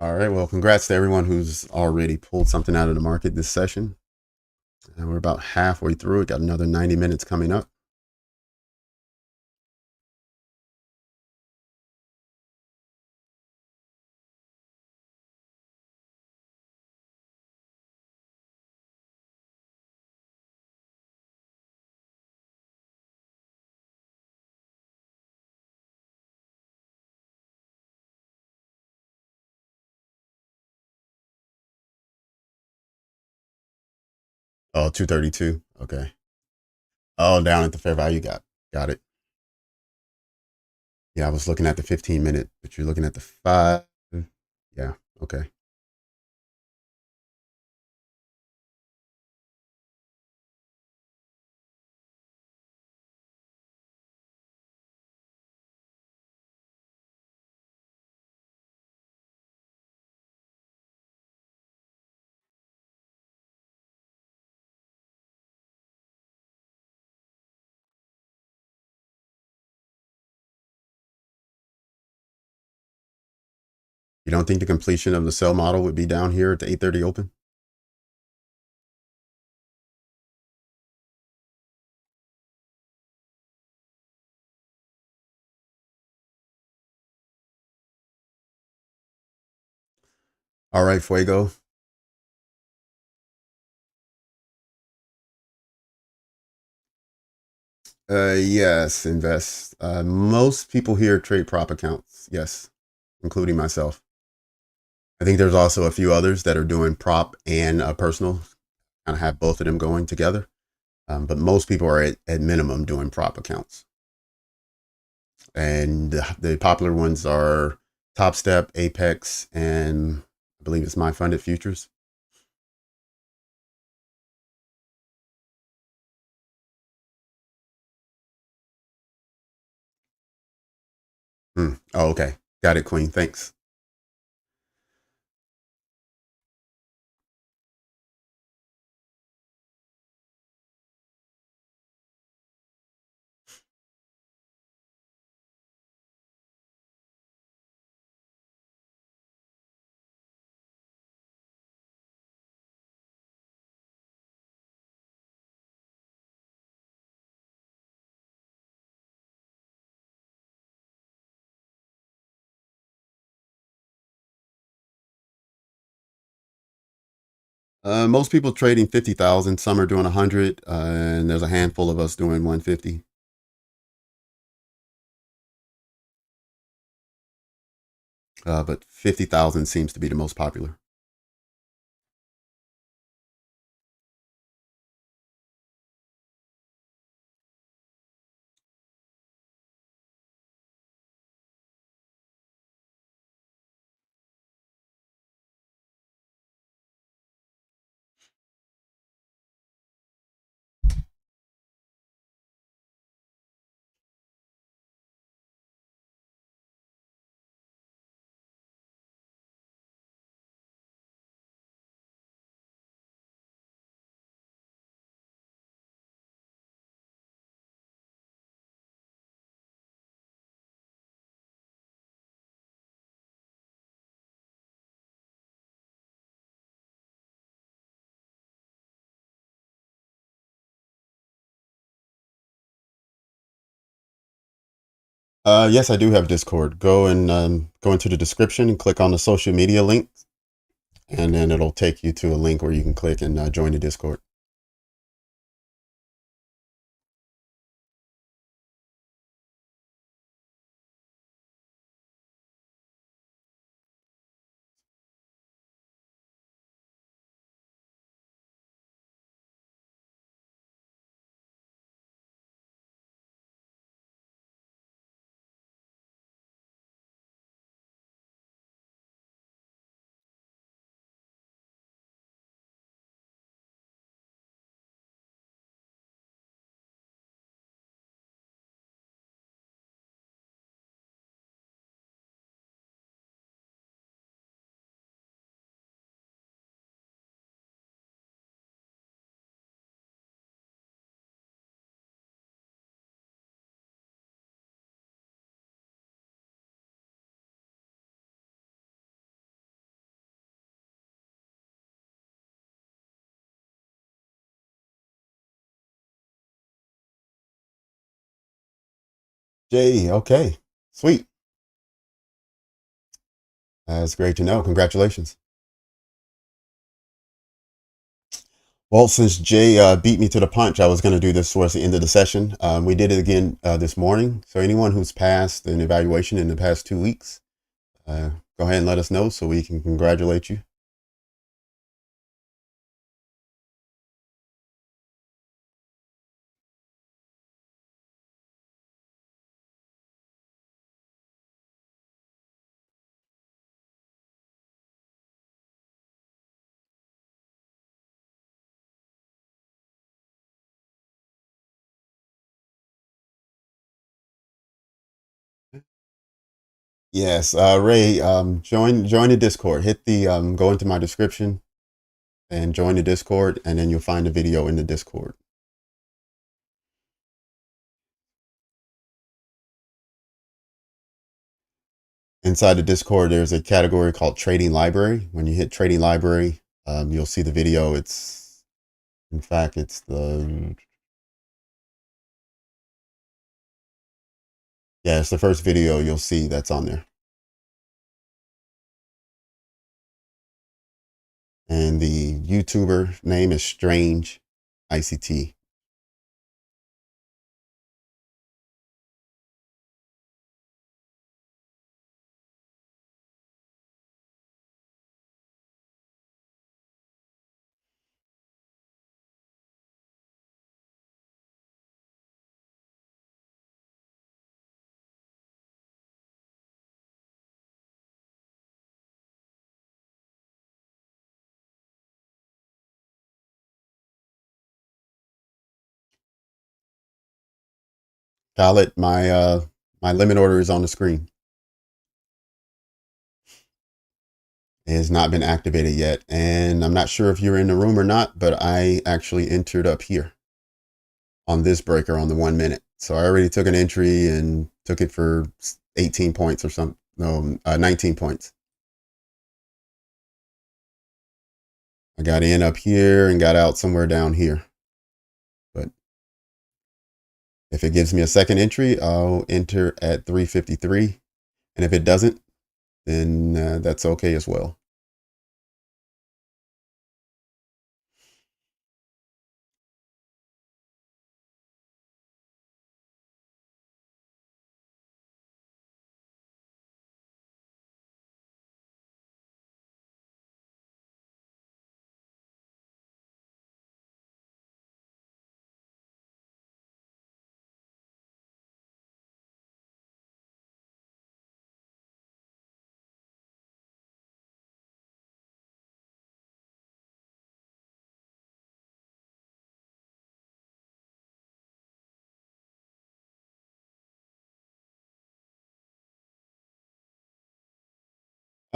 All right. Well, congrats to everyone who's already pulled something out of the market this session. And we're about halfway through it. Got another 90 minutes coming up. Oh, 232. Okay. Oh, down at the fair value gap. Got it. Yeah, I was looking at the 15-minute, but you're looking at the 5. Yeah. Okay. You don't think the completion of the sell model would be down here at the 8:30 open? All right, Fuego. Yes, invest. Most people here trade prop accounts. Yes, including myself. I think there's also a few others that are doing prop and personal, kind of have both of them going together. But most people are at minimum doing prop accounts. And the popular ones are Topstep, Apex, and I believe it's My Funded Futures. Oh, okay. Got it, Queen. Thanks. Most people trading 50,000. Some are doing 100, and there's a handful of us doing 150. But 50,000 seems to be the most popular. Yes, I do have Discord. Go and go into the description and click on the social media link, and then it'll take you to a link where you can click and join the Discord. Jay, okay, sweet. That's great to know. Congratulations. Well, since Jay beat me to the punch, I was going to do this towards the end of the session. We did it again this morning. So anyone who's passed an evaluation in the past 2 weeks, go ahead and let us know so we can congratulate you. Yes, Ray, join the Discord. Hit the go into my description and join the Discord, and then you'll find the video in the Discord. Inside the Discord, there's a category called Trading Library. When you hit Trading Library, you'll see the video. In fact, it's the first video you'll see that's on there. And the YouTuber name is Strange ICT. Khaled, my limit order is on the screen. It has not been activated yet, and I'm not sure if you're in the room or not, but I actually entered up here on this breaker on the 1 minute. So I already took an entry and took it for 18 points or something. No, 19 points. I got in up here and got out somewhere down here. But if it gives me a second entry, I'll enter at 353. And if it doesn't, then that's okay as well.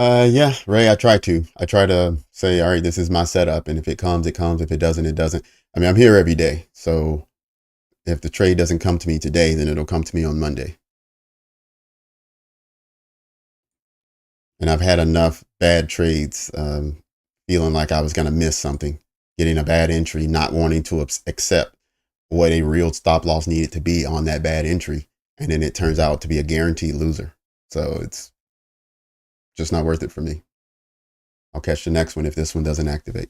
Yeah, Ray, I try to say, all right, this is my setup, and if it comes, it comes. If it doesn't, it doesn't. I mean, I'm here every day, so if the trade doesn't come to me today, then it'll come to me on Monday. And I've had enough bad trades, feeling like I was going to miss something, getting a bad entry, not wanting to accept what a real stop loss needed to be on that bad entry, and then it turns out to be a guaranteed loser. So it's just not worth it for me. I'll catch the next one if this one doesn't activate.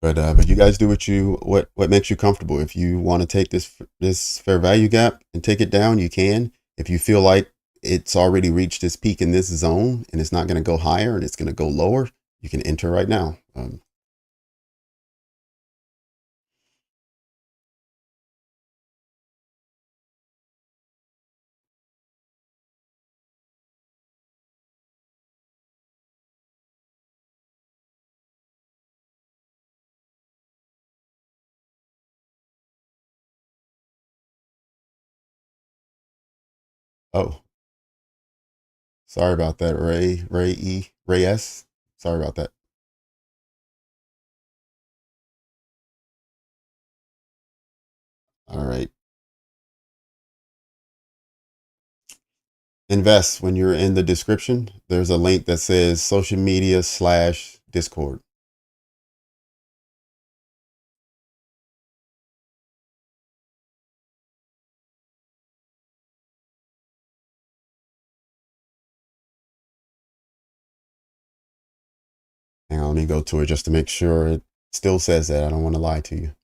But you guys do what makes you comfortable. If you want to take this fair value gap and take it down, you can. If you feel like it's already reached its peak in this zone and it's not going to go higher and it's going to go lower, you can enter right now. Oh, sorry about that, Ray S. Sorry about that. All right. Invest. When you're in the description, there's a link that says social media/Discord. Hang on, let me go to it just to make sure it still says that. I don't want to lie to you.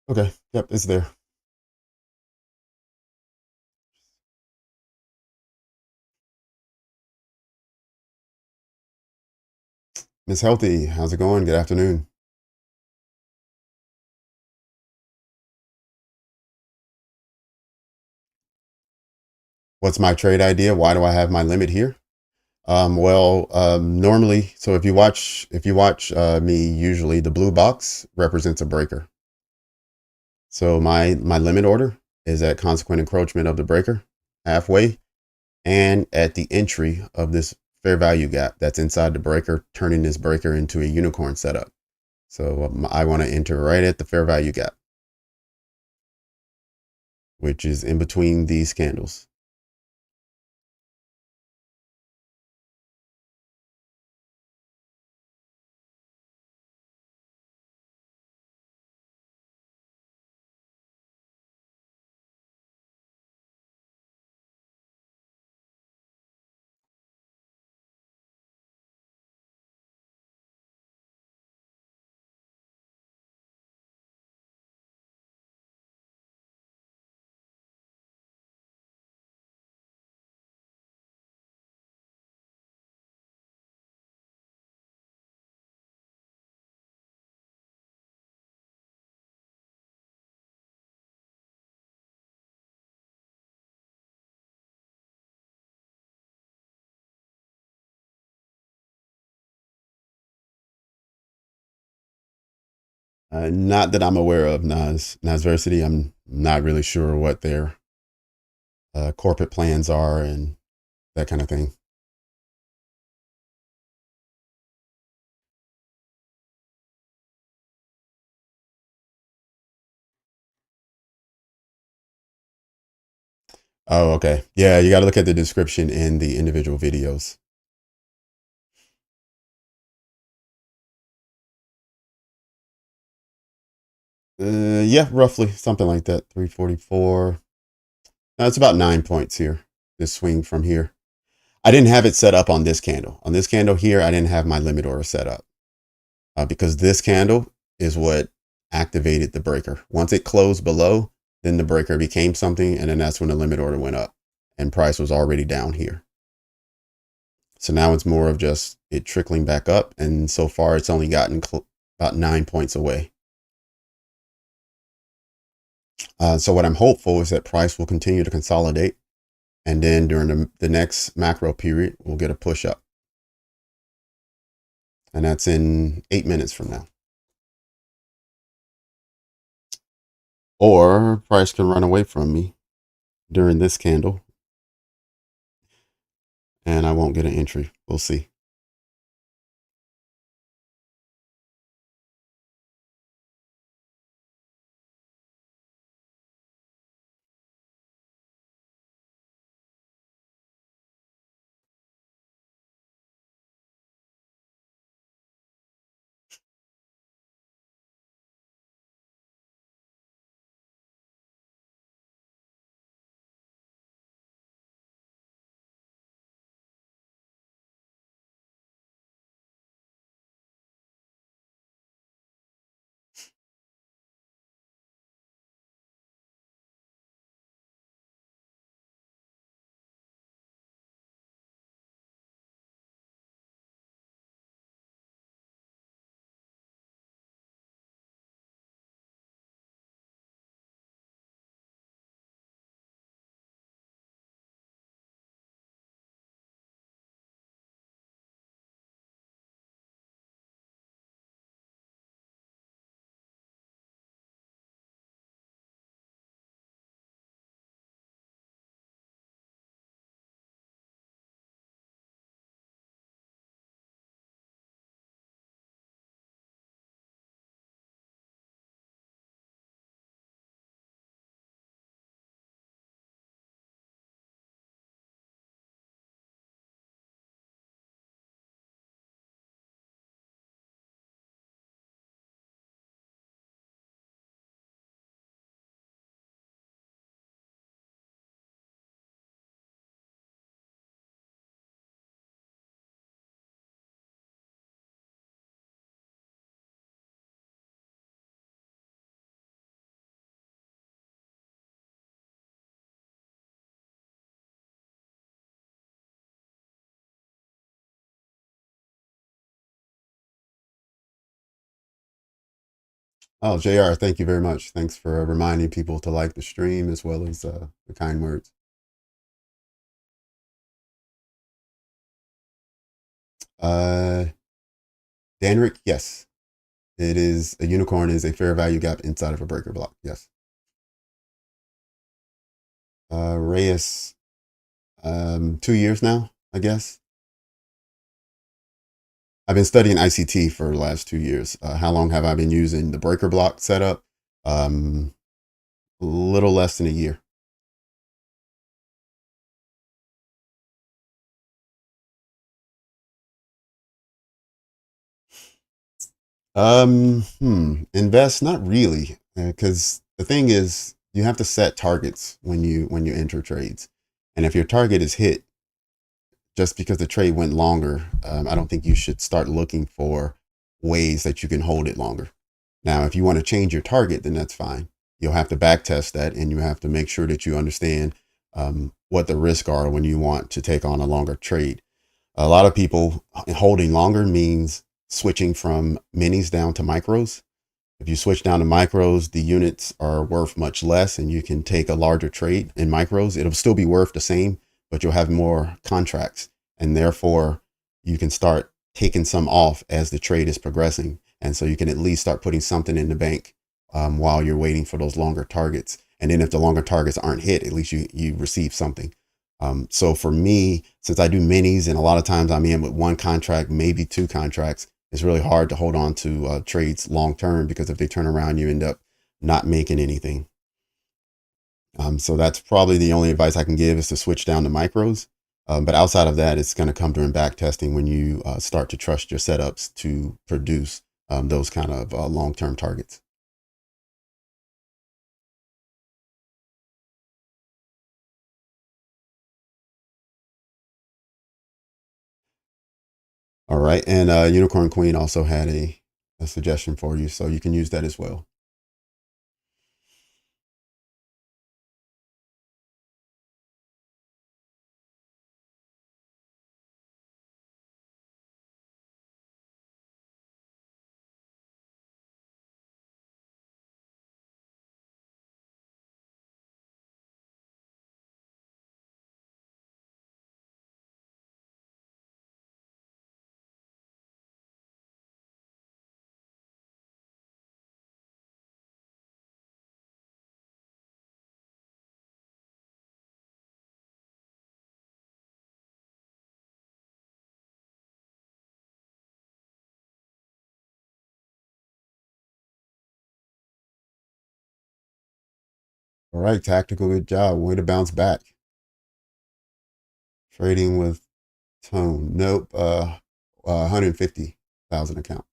Okay. Yep, it's there. Miss Healthy, how's it going? Good afternoon. What's my trade idea? Why do I have my limit here? Normally, so if you watch me, usually the blue box represents a breaker. So my limit order is at consequent encroachment of the breaker halfway and at the entry of this fair value gap that's inside the breaker, turning this breaker into a unicorn setup. So I want to enter right at the fair value gap, which is in between these candles. Not that I'm aware of, Nasversity. I'm not really sure what their corporate plans are and that kind of thing. Oh, okay. Yeah, you got to look at the description in the individual videos. Yeah, roughly something like that. 344. It's about 9 points here. This swing from here. I didn't have it set up on this candle. On this candle here, I didn't have my limit order set up because this candle is what activated the breaker. Once it closed below, then the breaker became something, and then that's when the limit order went up, and price was already down here. So now it's more of just it trickling back up, and so far it's only gotten about 9 points away. So what I'm hopeful is that price will continue to consolidate, and then during the next macro period, we'll get a push up. And that's in 8 minutes from now. Or price can run away from me during this candle, and I won't get an entry. We'll see. Oh, JR, thank you very much. Thanks for reminding people to like the stream as well as the kind words. Uh, Danrick, yes. It is a unicorn is a fair value gap inside of a breaker block. Yes. Reyes, 2 years now, I guess. I've been studying ICT for the last 2 years. How long have I been using the breaker block setup? A little less than a year. Invest, not really, because the thing is, you have to set targets when you enter trades, and if your target is hit, just because the trade went longer, I don't think you should start looking for ways that you can hold it longer. Now, if you want to change your target, then that's fine. You'll have to back test that, and you have to make sure that you understand what the risks are when you want to take on a longer trade. A lot of people holding longer means switching from minis down to micros. If you switch down to micros, the units are worth much less and you can take a larger trade in micros. It'll still be worth the same, but you'll have more contracts, and therefore you can start taking some off as the trade is progressing. And so you can at least start putting something in the bank while you're waiting for those longer targets. And then if the longer targets aren't hit, at least you receive something. So for me, since I do minis and a lot of times I'm in with one contract, maybe two contracts, it's really hard to hold on to trades long term, because if they turn around, you end up not making anything. So that's probably the only advice I can give is to switch down to micros. But outside of that, it's going to come during back testing when you start to trust your setups to produce those kind of long-term targets. All right. And Unicorn Queen also had a suggestion for you, so you can use that as well. All right, tactical, good job. Way to bounce back. Trading with tone. Nope. 150,000 account.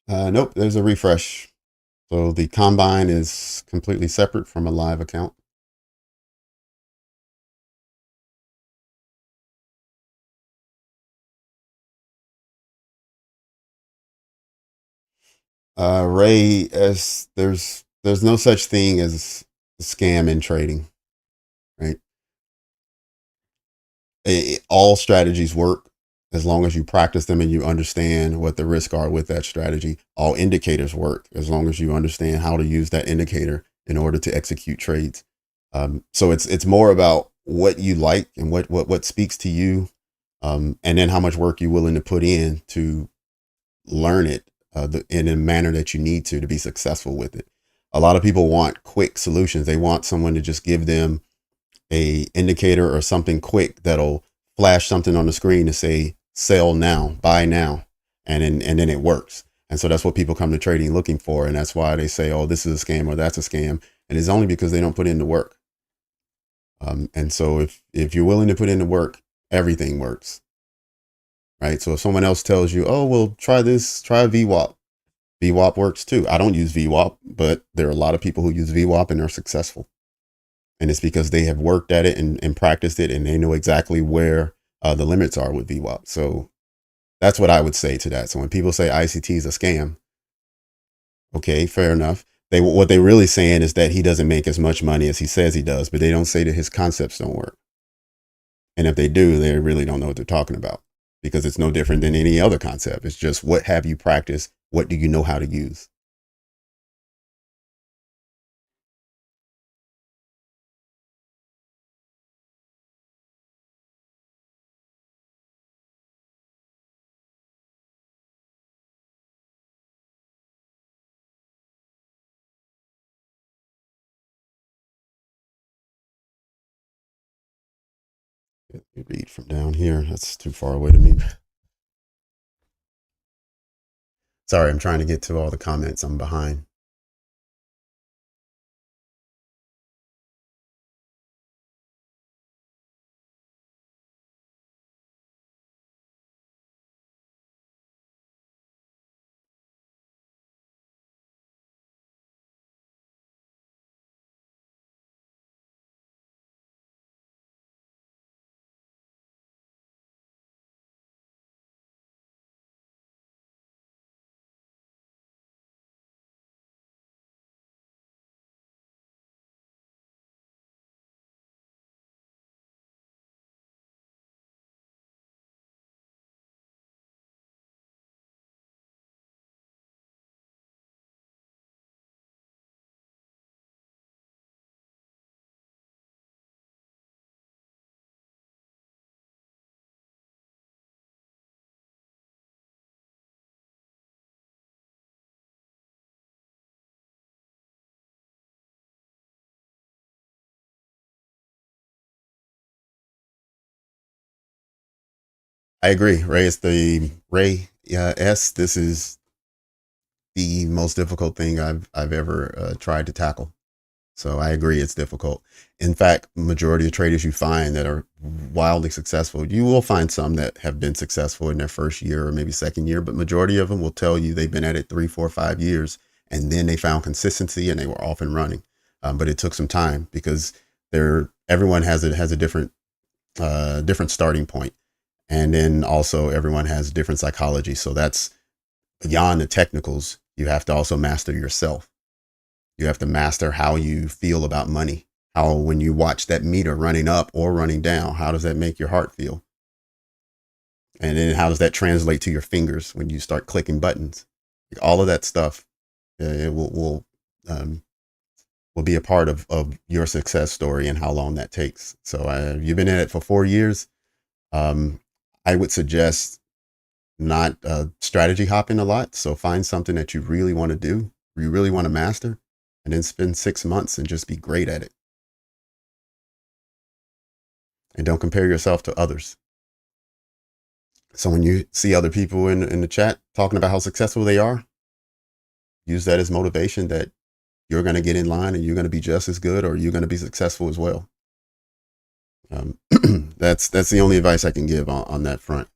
Nope, there's a refresh. So the combine is completely separate from a live account. Ray, as there's no such thing as a scam in trading, right? All strategies work as long as you practice them and you understand what the risks are with that strategy. All indicators work as long as you understand how to use that indicator in order to execute trades. So it's more about what you like and what speaks to you, and then how much work you're willing to put in to learn it in a manner that you need to be successful with it. A lot of people want quick solutions. They want someone to just give them a indicator or something quick that'll flash something on the screen to say sell now, buy now, and then it works. And so that's what people come to trading looking for, and that's why they say, oh, this is a scam or that's a scam, and it's only because they don't put in the work. And so if you're willing to put in the work, everything works, right? So if someone else tells you, oh, well, try this, try VWAP. VWAP works too. I don't use VWAP, but there are a lot of people who use VWAP and are successful. And it's because they have worked at it and practiced it, and they know exactly where the limits are with VWAP. So that's what I would say to that. So when people say ICT is a scam, okay, fair enough. What they really saying is that he doesn't make as much money as he says he does, but they don't say that his concepts don't work. And if they do, they really don't know what they're talking about, because it's no different than any other concept. It's just, what have you practiced? What do you know how to use? Let me read from down here. That's too far away to me. Sorry, I'm trying to get to all the comments. I'm behind. I agree. Ray S. This is the most difficult thing I've ever tried to tackle. So I agree, it's difficult. In fact, majority of traders you find that are wildly successful, you will find some that have been successful in their first year or maybe second year, but majority of them will tell you they've been at it 3, 4, 5 years, and then they found consistency and they were off and running. But it took some time because everyone has a different starting point, and then also everyone has different psychology. So that's beyond the technicals. You have to also master yourself. You have to master how you feel about money. How, when you watch that meter running up or running down, how does that make your heart feel? And then how does that translate to your fingers when you start clicking buttons? All of that stuff it um, will be a part of your success story and how long that takes. So you've been in it for 4 years. Um, I would suggest not strategy hopping a lot. So find something that you really want to do, you really want to master, and then spend 6 months and just be great at it. And don't compare yourself to others. So when you see other people in the chat talking about how successful they are, use that as motivation that you're going to get in line and you're going to be just as good, or you're going to be successful as well. That's the only advice I can give on that front.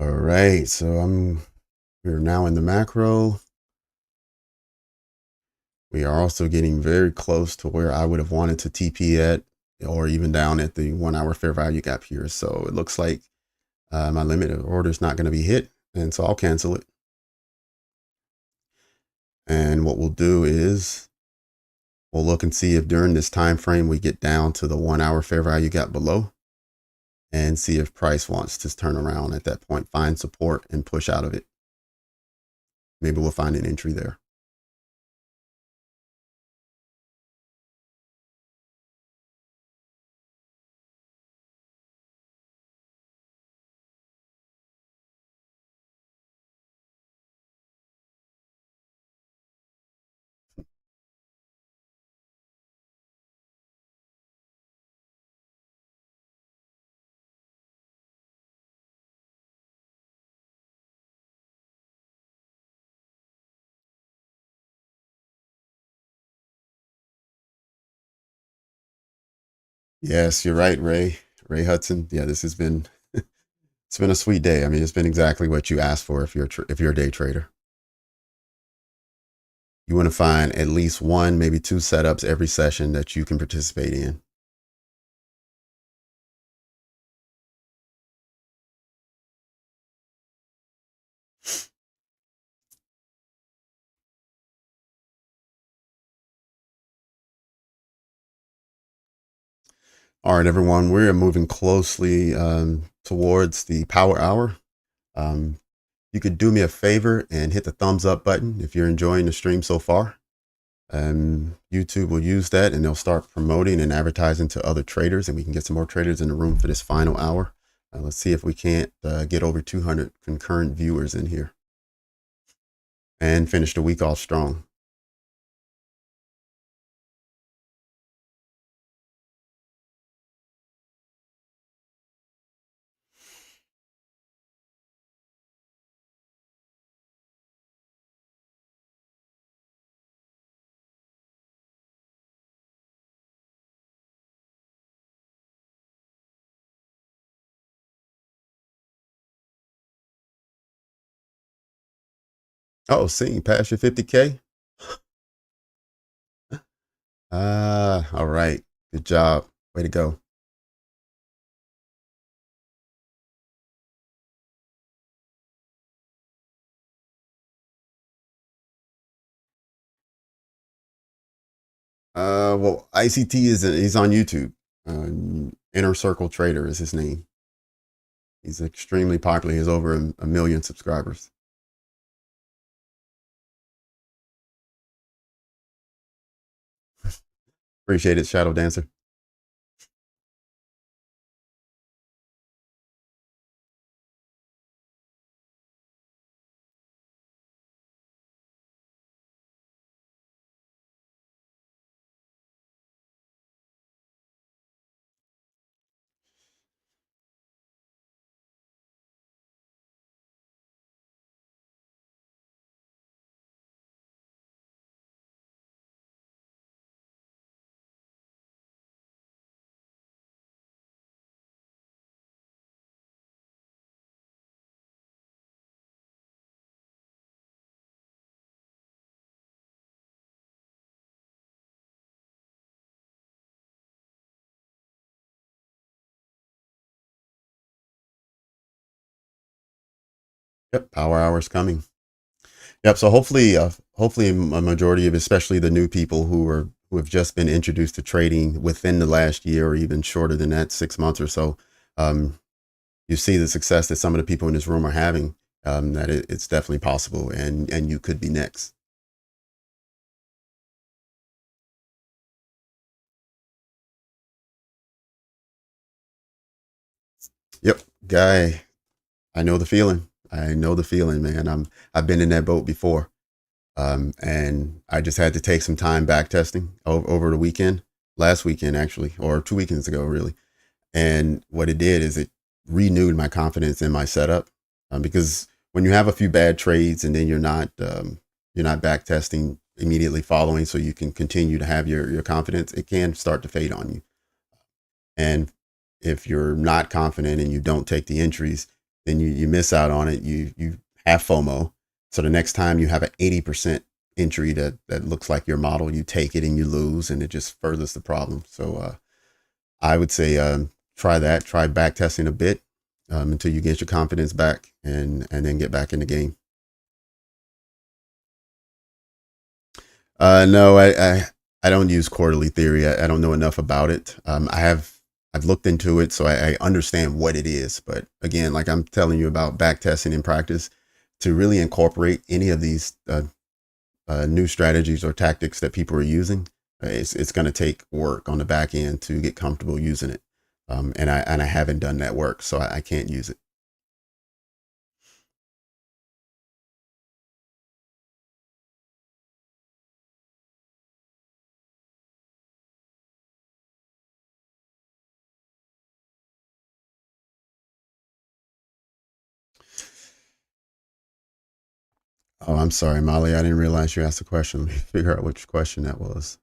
All right, so we're now in the macro. We are also getting very close to where I would have wanted to TP at, or even down at the 1 hour fair value gap here. So it looks like my limit of order is not going to be hit, and so I'll cancel it. And what we'll do is we'll look and see if during this time frame we get down to the 1 hour fair value gap below, and see if price wants to turn around at that point, find support and push out of it. Maybe we'll find an entry there. Yes, you're right, Ray Hudson. Yeah, this has been it's been a sweet day. I mean, it's been exactly what you asked for if you're a day trader. You want to find at least one, maybe two setups every session that you can participate in. All right, everyone, we're moving closely towards the power hour. You could do me a favor and hit the thumbs up button if you're enjoying the stream so far. YouTube will use that and they'll start promoting and advertising to other traders, and we can get some more traders in the room for this final hour. Let's see if we can't get over 200 concurrent viewers in here and finish the week off strong. Oh, seeing past your 50K. All right. Good job. Way to go. Well, ICT he's on YouTube. Inner Circle Trader is his name. He's extremely popular. He has over a million subscribers. Appreciate it, Shadow Dancer. Yep, power hours coming. Yep. So hopefully a majority of, especially the new people who have just been introduced to trading within the last year or even shorter than that, 6 months or so, um, you see the success that some of the people in this room are having. That it's definitely possible, and you could be next. Yep, guy. I know the feeling. I know the feeling, man. I've been in that boat before. And I just had to take some time back testing over the weekend, last weekend actually, or 2 weekends ago, really. And what it did is it renewed my confidence in my setup, because when you have a few bad trades and then you're not back testing immediately following, so you can continue to have your confidence, it can start to fade on you. And if you're not confident and you don't take the entries, then you miss out on it. You have FOMO. So the next time you have an 80% entry that looks like your model, you take it and you lose, and it just furthers the problem. So I would say try that. Try back testing a bit until you get your confidence back, and then get back in the game. No, I don't use quarterly theory. I don't know enough about it. I've looked into it, so I understand what it is. But again, like I'm telling you about back testing in practice, to really incorporate any of these new strategies or tactics that people are using, it's going to take work on the back end to get comfortable using it. And I haven't done that work, so I can't use it. Oh, I'm sorry, Molly. I didn't realize you asked a question. Let me figure out which question that was.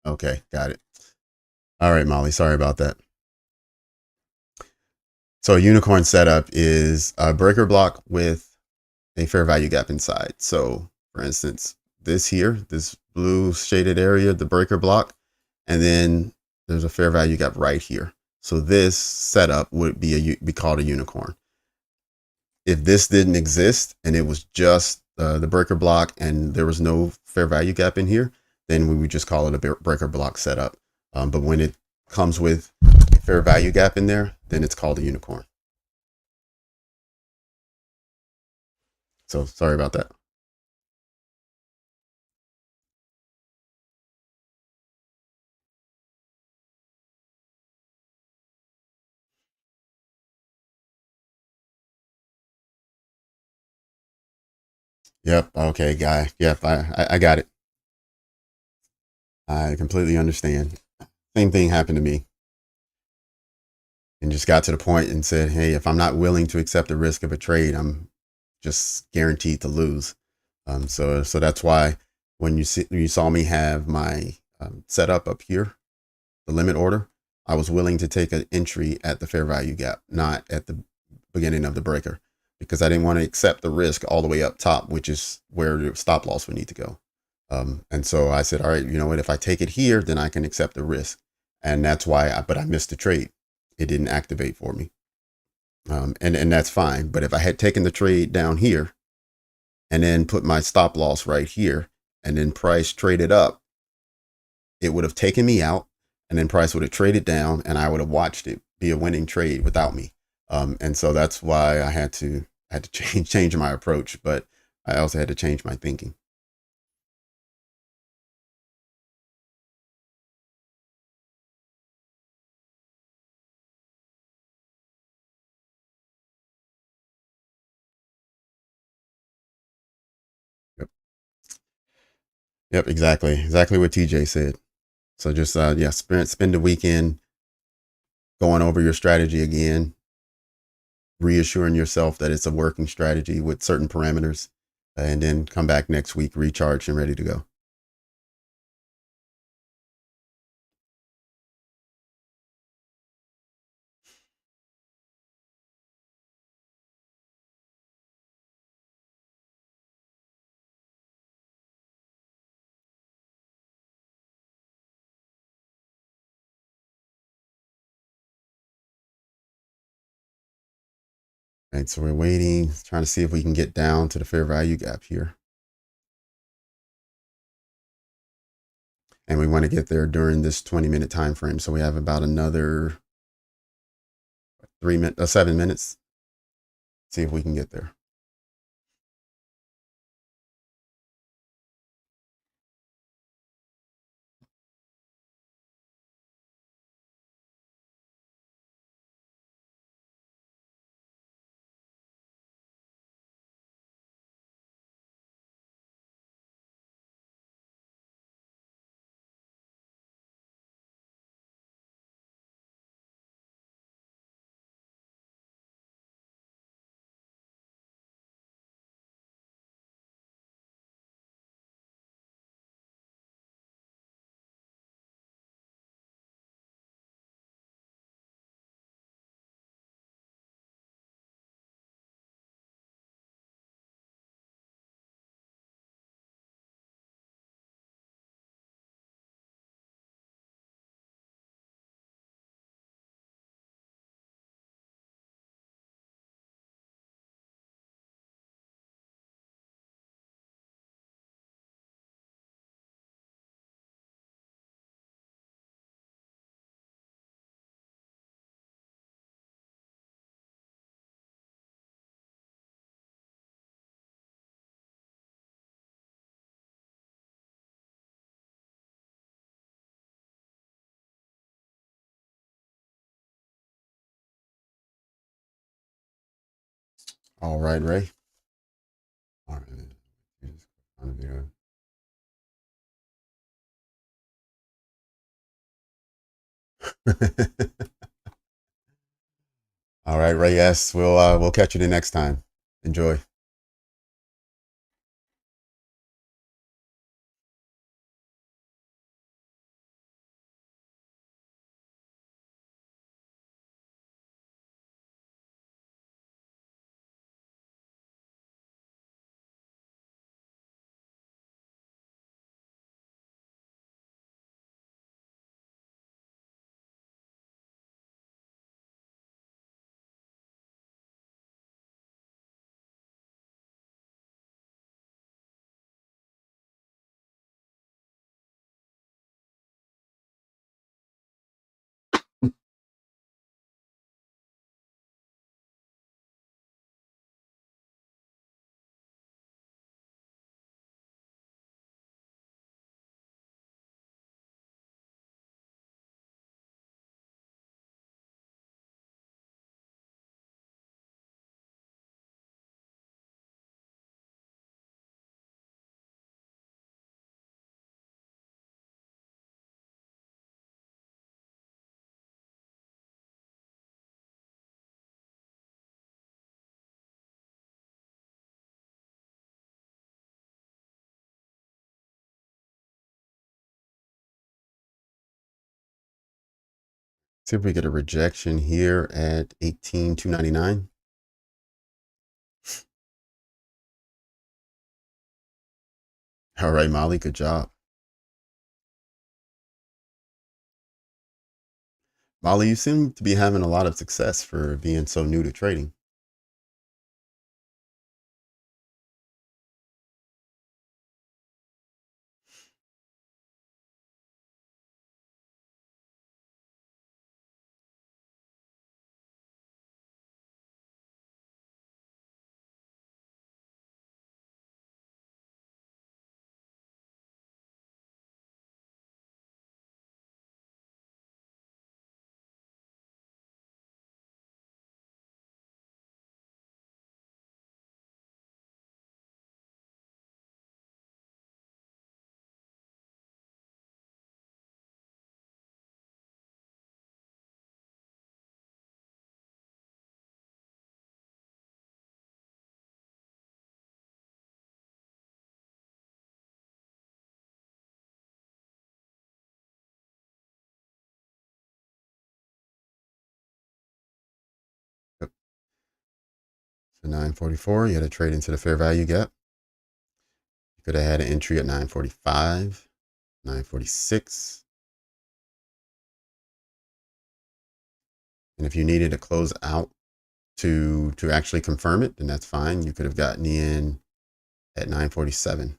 Okay, got it. All right, Molly. Sorry about that. So a unicorn setup is a breaker block with a fair value gap inside. So for instance, this here, this blue shaded area, the breaker block, and then there's a fair value gap right here. So this setup would be called a unicorn. If this didn't exist and it was just the breaker block and there was no fair value gap in here, then we would just call it a breaker block setup. But when it comes with a fair value gap in there, then it's called a unicorn. So sorry about that. Yep. Okay, guy. Yep. I got it. I completely understand. Same thing happened to me, and just got to the point and said, hey, if I'm not willing to accept the risk of a trade, I'm just guaranteed to lose. So that's why when you saw me have my setup up here, the limit order, I was willing to take an entry at the fair value gap, not at the beginning of the breaker, because I didn't want to accept the risk all the way up top, which is where the stop loss would need to go. And so I said, all right, you know what? If I take it here, then I can accept the risk. And that's why but I missed the trade. It didn't activate for me. And that's fine. But if I had taken the trade down here and then put my stop loss right here and then price traded up, it would have taken me out, and then price would have traded down, and I would have watched it be a winning trade without me. And so that's why I had to change my approach, but I also had to change my thinking. Yep. Yep. Exactly what TJ said. So just yeah, spend the weekend going over your strategy again, reassuring yourself that it's a working strategy with certain parameters, and then come back next week recharged and ready to go. Right, so we're waiting, trying to see if we can get down to the fair value gap here. And we want to get there during this 20-minute time frame. So we have about another 7 minutes. See if we can get there. All right, Ray. All right. All right, Ray. Yes, we'll catch you the next time. Enjoy. See if we get a rejection here at 18,299. All right, Molly, good job. Molly, you seem to be having a lot of success for being so new to trading. Yep. So 944, you had to trade into the fair value gap. You could have had an entry at 945, 946. And if you needed to close out to actually confirm it, then that's fine. You could have gotten in at 947.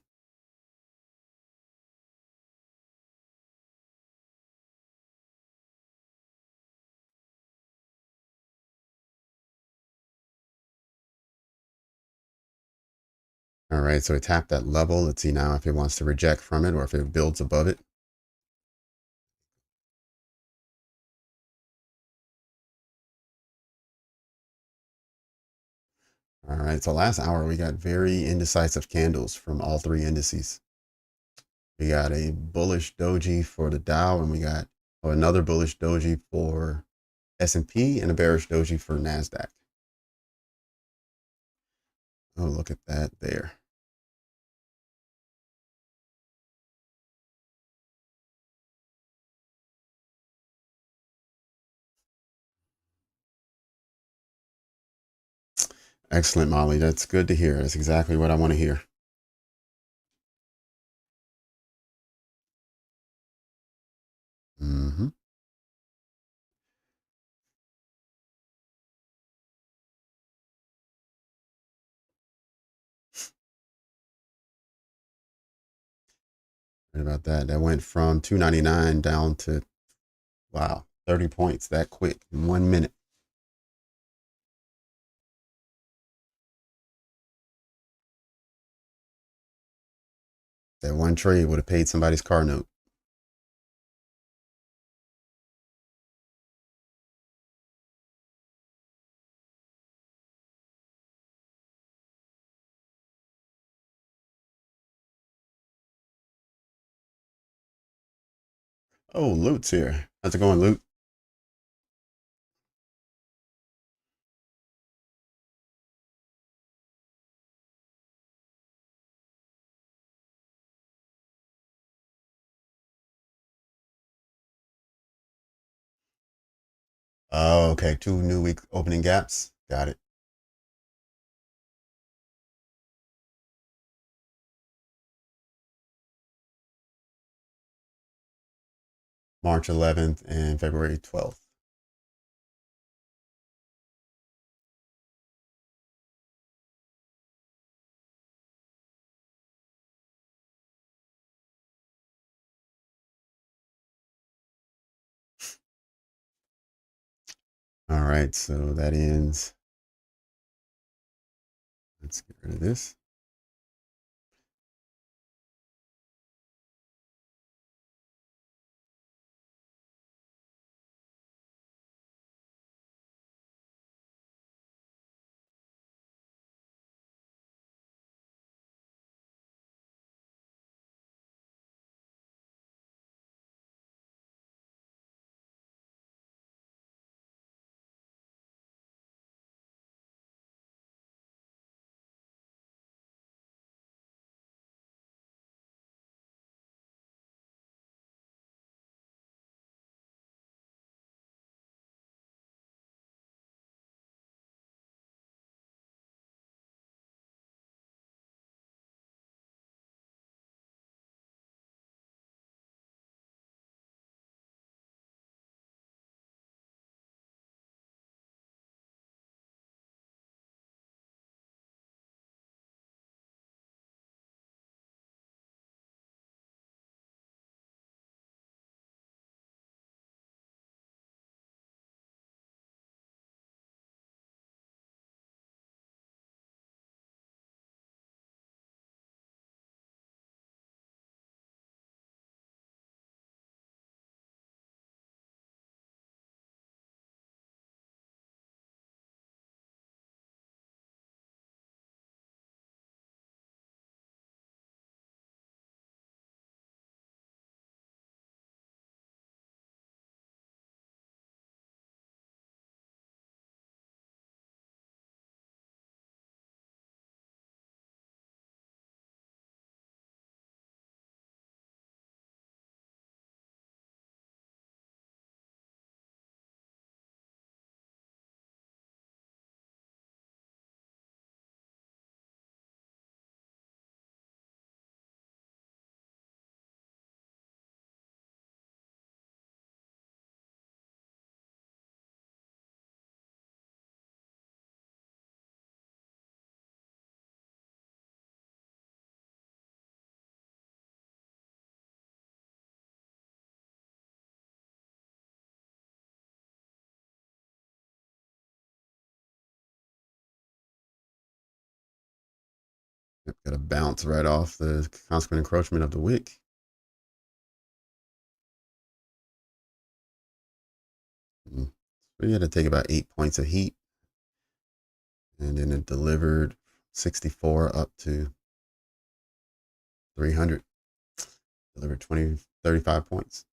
All right, so it tapped that level. Let's see now if it wants to reject from it or if it builds above it. All right, so last hour we got very indecisive candles from all three indices. We got a bullish doji for the Dow, and we got another bullish doji for S&P and a bearish doji for Nasdaq. Oh, look at that there. Excellent, Molly. That's good to hear. That's exactly what I want to hear. Mm-hmm. Right about that. That went from 299 down to, wow, 30 points that quick in 1 minute. That one trade would have paid somebody's car note. Oh, Loot's here. How's it going, Loot? Oh, okay. 2 new week opening gaps. Got it. March 11th and February 12th. All right, so that ends. Let's get rid of this. Got a bounce right off the consequent encroachment of the wick. So we had to take about 8 points of heat, and then it delivered 64 up to 300. Delivered 20, 35 points.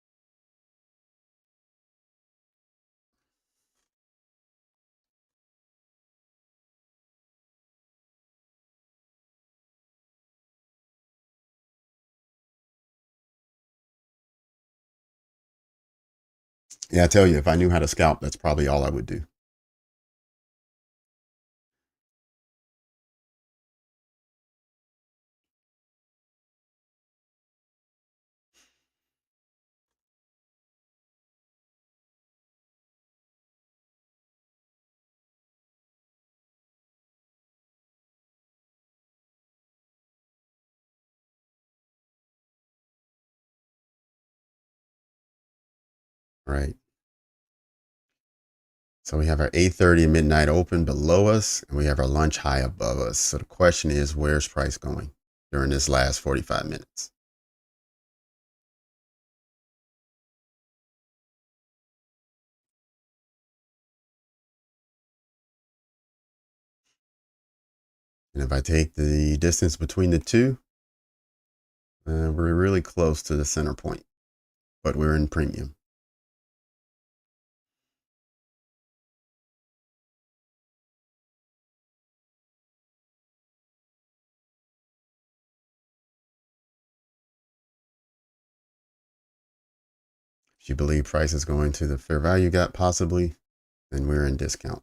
Yeah, I tell you, if I knew how to scalp, that's probably all I would do. Right. So we have our 8:30 midnight open below us, and we have our lunch high above us. So the question is, where's price going during this last 45 minutes? And if I take the distance between the two, we're really close to the center point, but we're in premium. If you believe price is going to the fair value gap, possibly, then we're in discount.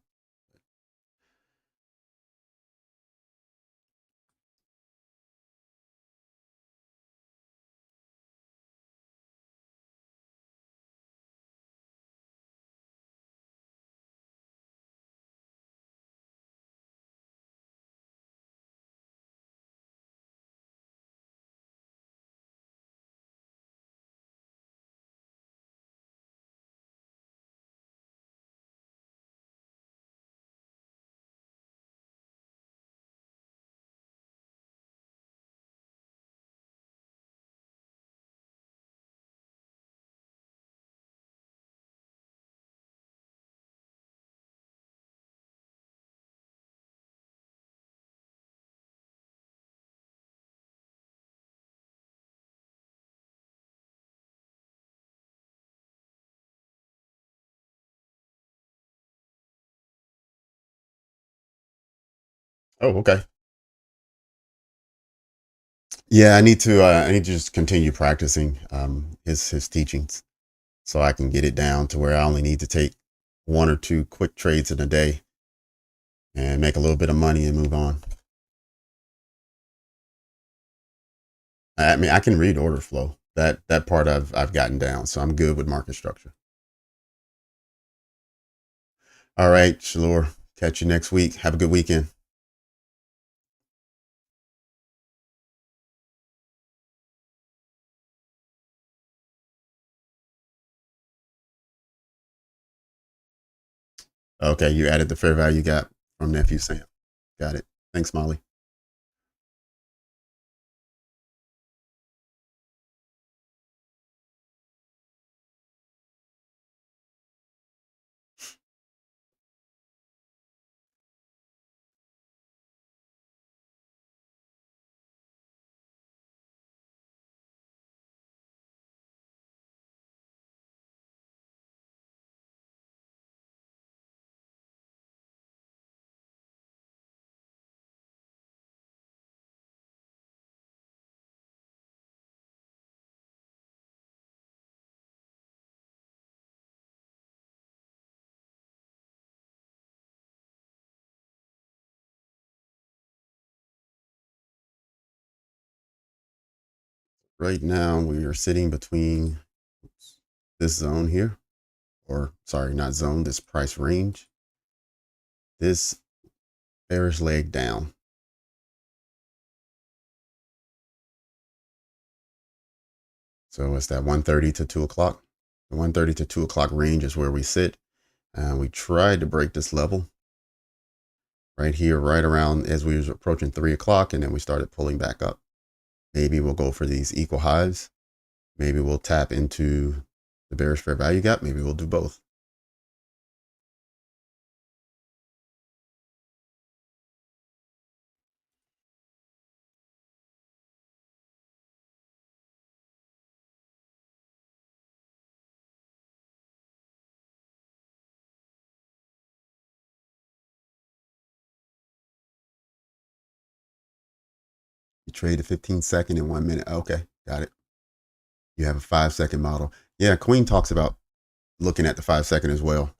Oh, okay. Yeah, I need to just continue practicing his teachings, so I can get it down to where I only need to take one or two quick trades in a day and make a little bit of money and move on. I mean, I can read order flow. That part I've gotten down, so I'm good with market structure. All right, Shalor. Catch you next week. Have a good weekend. Okay, you added the fair value gap from Nephew Sam. Got it. Thanks, Molly. Right now, we are sitting between this zone here, or sorry, not zone, this price range, this bearish leg down. So it's that 1:30 to 2 o'clock. The 1:30 to 2 o'clock range is where we sit. And we tried to break this level right here, right around as we was approaching 3 o'clock, and then we started pulling back up. Maybe we'll go for these equal highs. Maybe we'll tap into the bearish fair value gap. Maybe we'll do both. You trade a 15-second in 1 minute. Okay, got it. You have a 5-second model. Yeah, Queen talks about looking at the 5-second as well.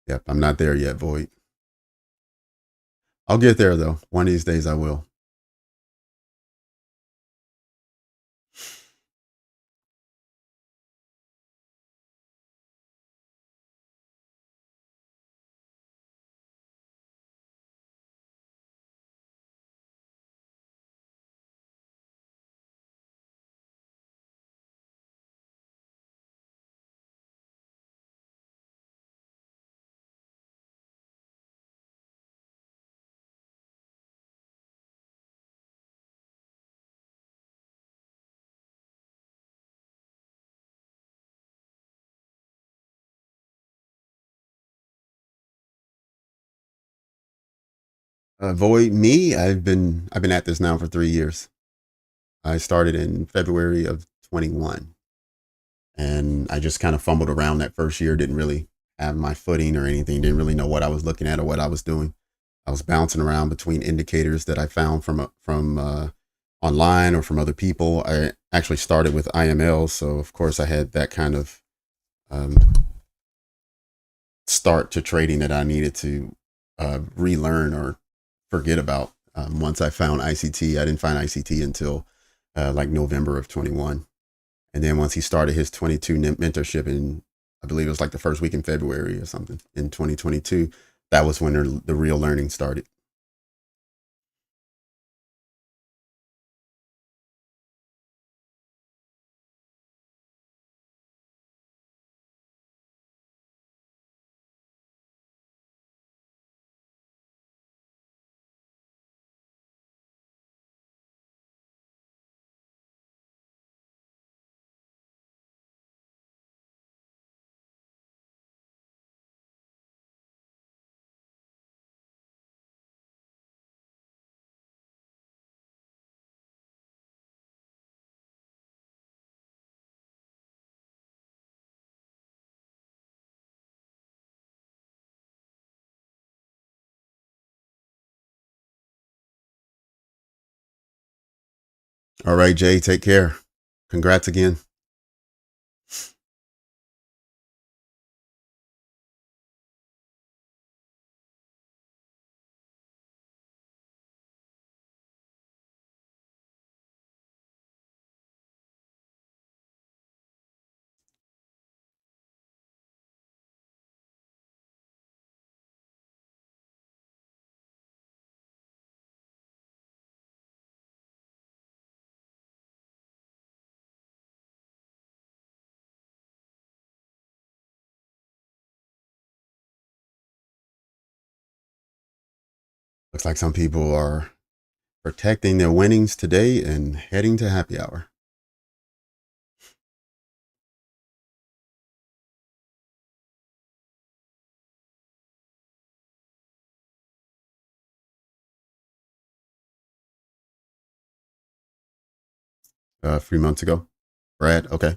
Yep, I'm not there yet, Void. I'll get there though. One of these days I will. Void, me, I've been at this now for 3 years. I started in February of 21, and I just kind of fumbled around that first year. Didn't really have my footing or anything. Didn't really know what I was looking at or what I was doing. I was bouncing around between indicators that I found from online or from other people. I actually started with IML, so of course I had that kind of um, start to trading that I needed to relearn or forget about. Once I found ICT, I didn't find ICT until like November of 21. And then once he started his 22 mentorship in, I believe it was like the first week in February or something in 2022, that was when the real learning started. All right, Jay, take care. Congrats again. Looks like some people are protecting their winnings today and heading to happy hour. A few months ago. Brad, okay.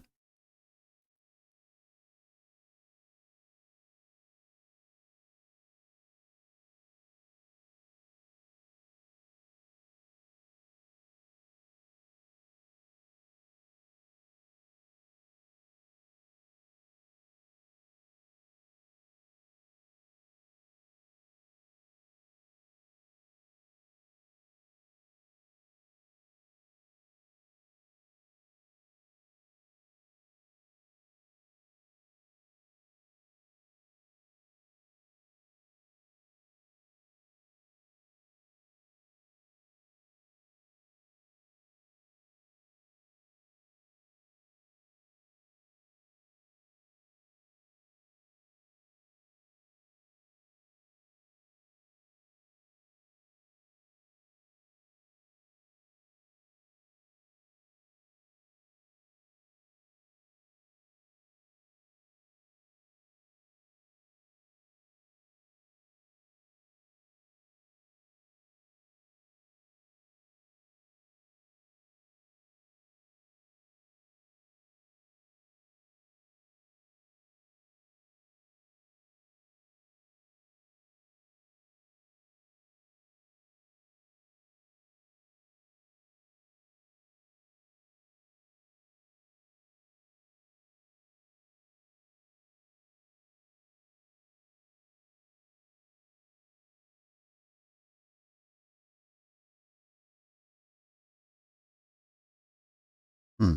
Hmm.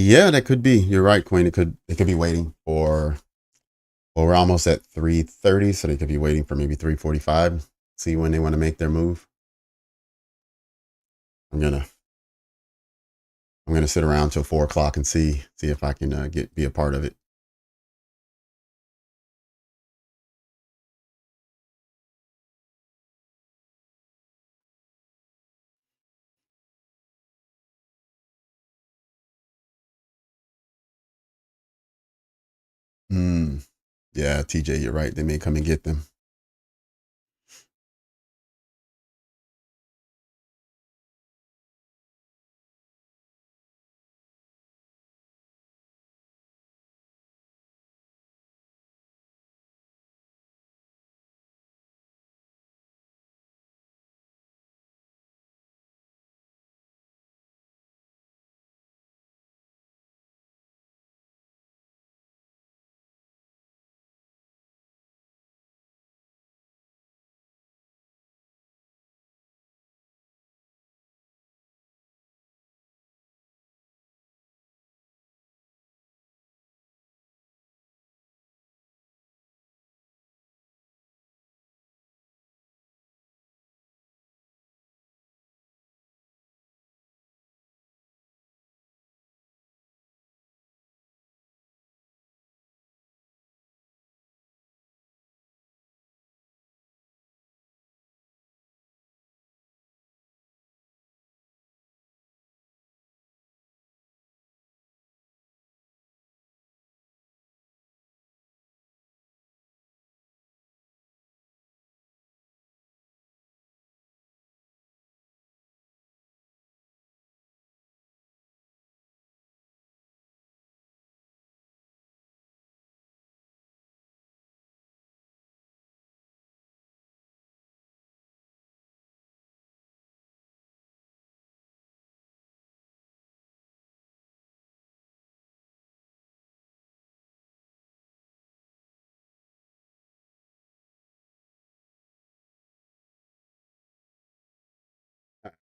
Yeah, that could be. You're right, Queen. It could be waiting for. Well, we're almost at 3:30, so they could be waiting for maybe 3:45. See when they want to make their move. I'm gonna I'm gonna sit around till 4 o'clock and see if I can get be a part of it. Mm, yeah, TJ, you're right. They may come and get them.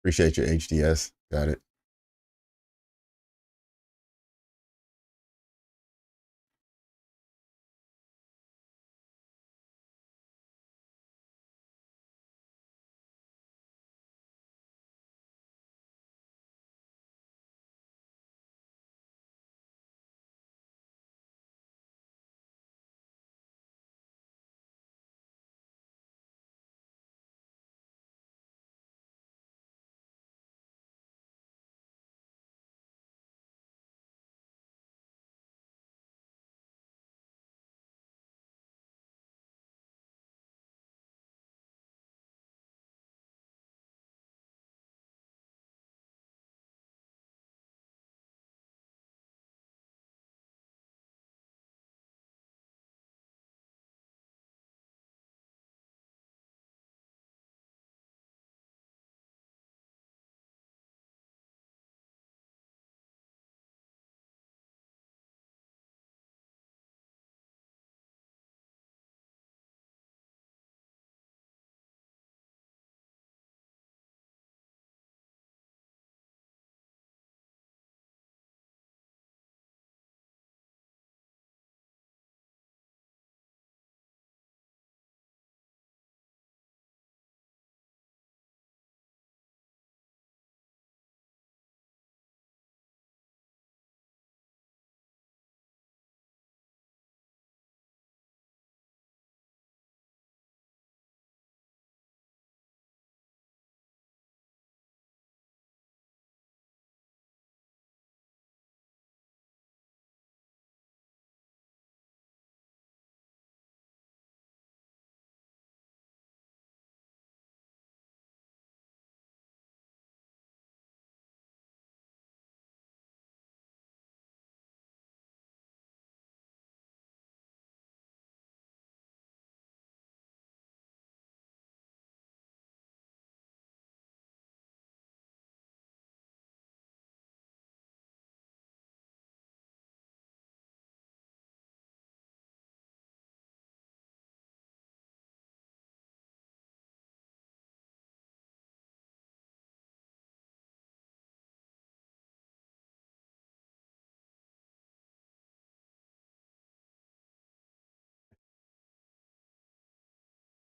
Appreciate your HDS. Got it.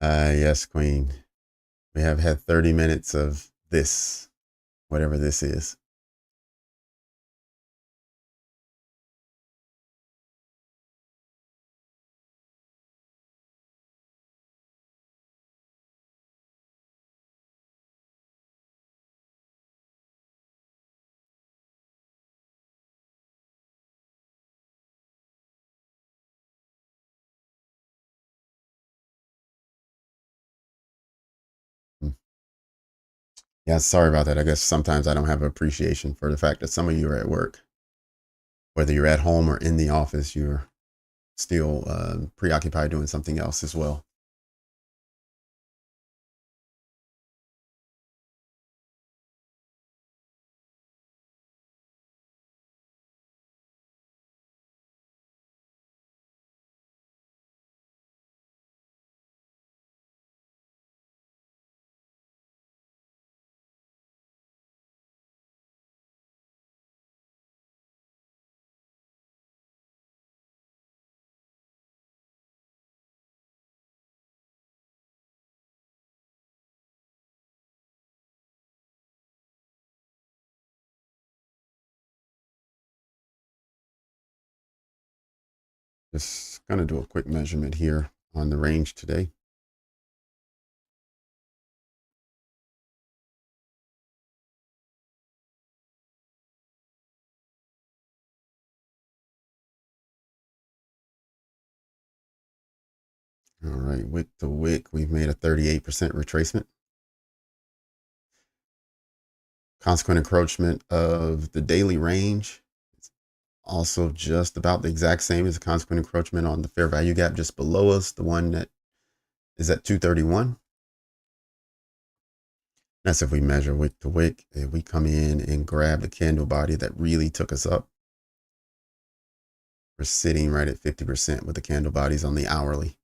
Yes, Queen. We have had 30 minutes of this, whatever this is. Hmm. Yeah, sorry about that. I guess sometimes I don't have appreciation for the fact that some of you are at work. Whether you're at home or in the office, you're still preoccupied doing something else as well. Just going to do a quick measurement here on the range today. All right, wick to wick, we've made a 38% retracement. Consequent encroachment of the daily range. It's also just about the exact same as the consequent encroachment on the fair value gap just below us, the one that is at 231. That's if we measure wick to wick. If we come in and grab the candle body that really took us up, we're sitting right at 50% with the candle bodies on the hourly.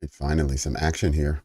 And finally, some action here.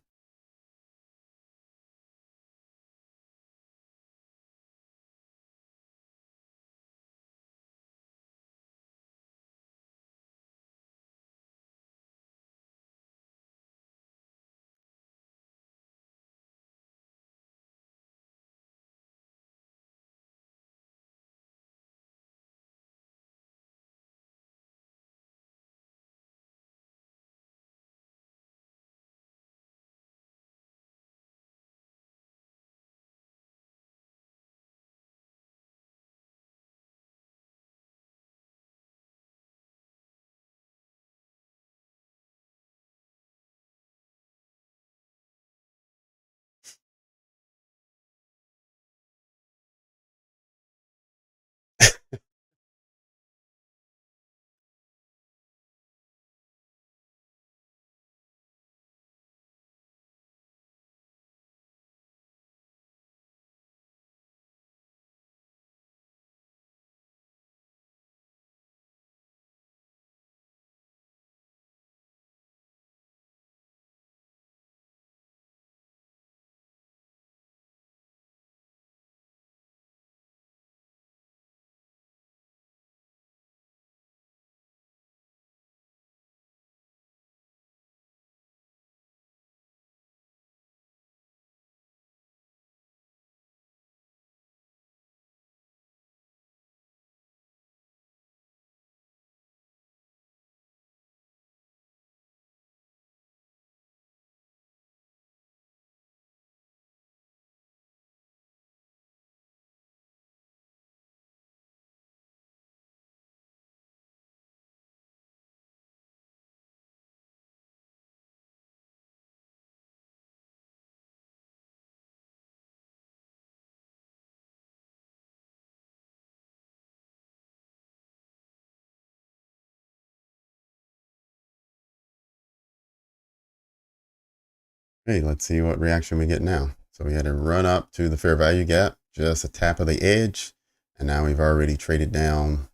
Hey, let's see what reaction we get now. So we had a run up to the fair value gap, just a tap of the edge. And now we've already traded down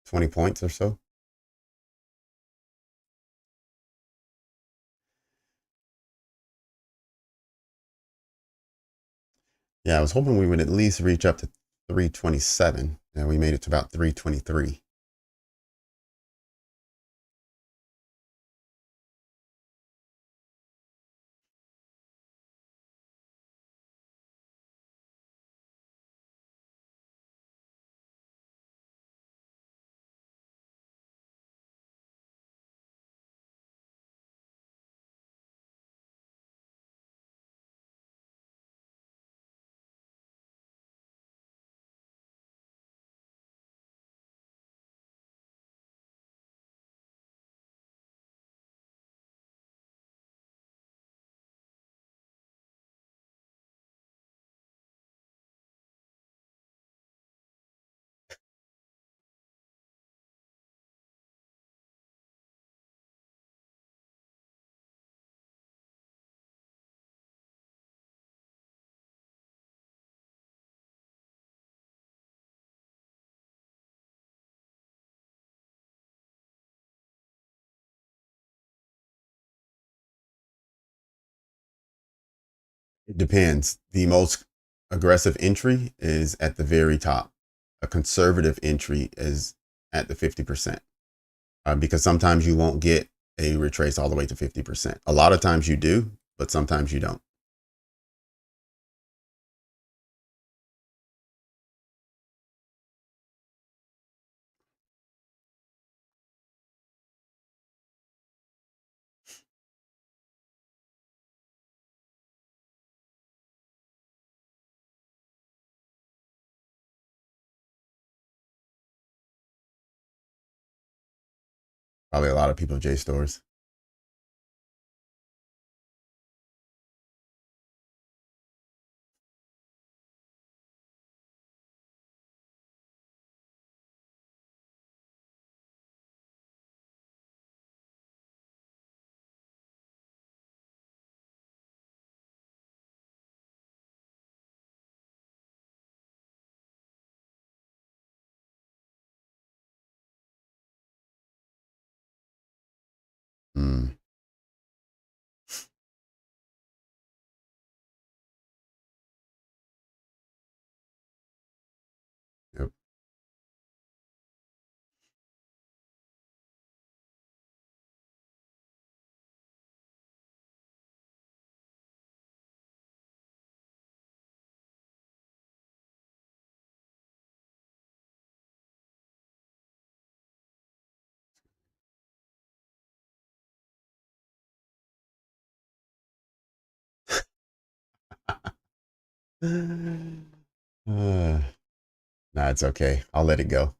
20 points or so. Yeah, I was hoping we would at least reach up to 327, and we made it to about 323. It depends. The most aggressive entry is at the very top. A conservative entry is at the 50%, because sometimes you won't get a retrace all the way to 50%. A lot of times you do, but sometimes you don't. Probably a lot of people J stores. Nah, it's okay. I'll let it go.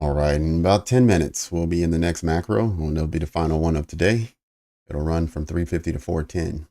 All right, in about 10 minutes, we'll be in the next macro, and it'll be the final one of today. It'll run from 350 to 410.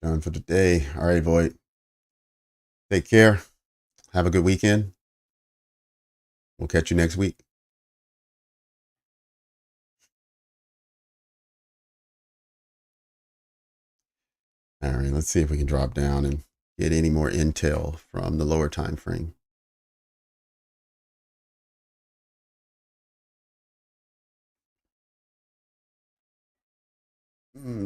Done for the day. All right, Void. Take care. Have a good weekend. We'll catch you next week. All right, let's see if we can drop down and get any more intel from the lower time frame.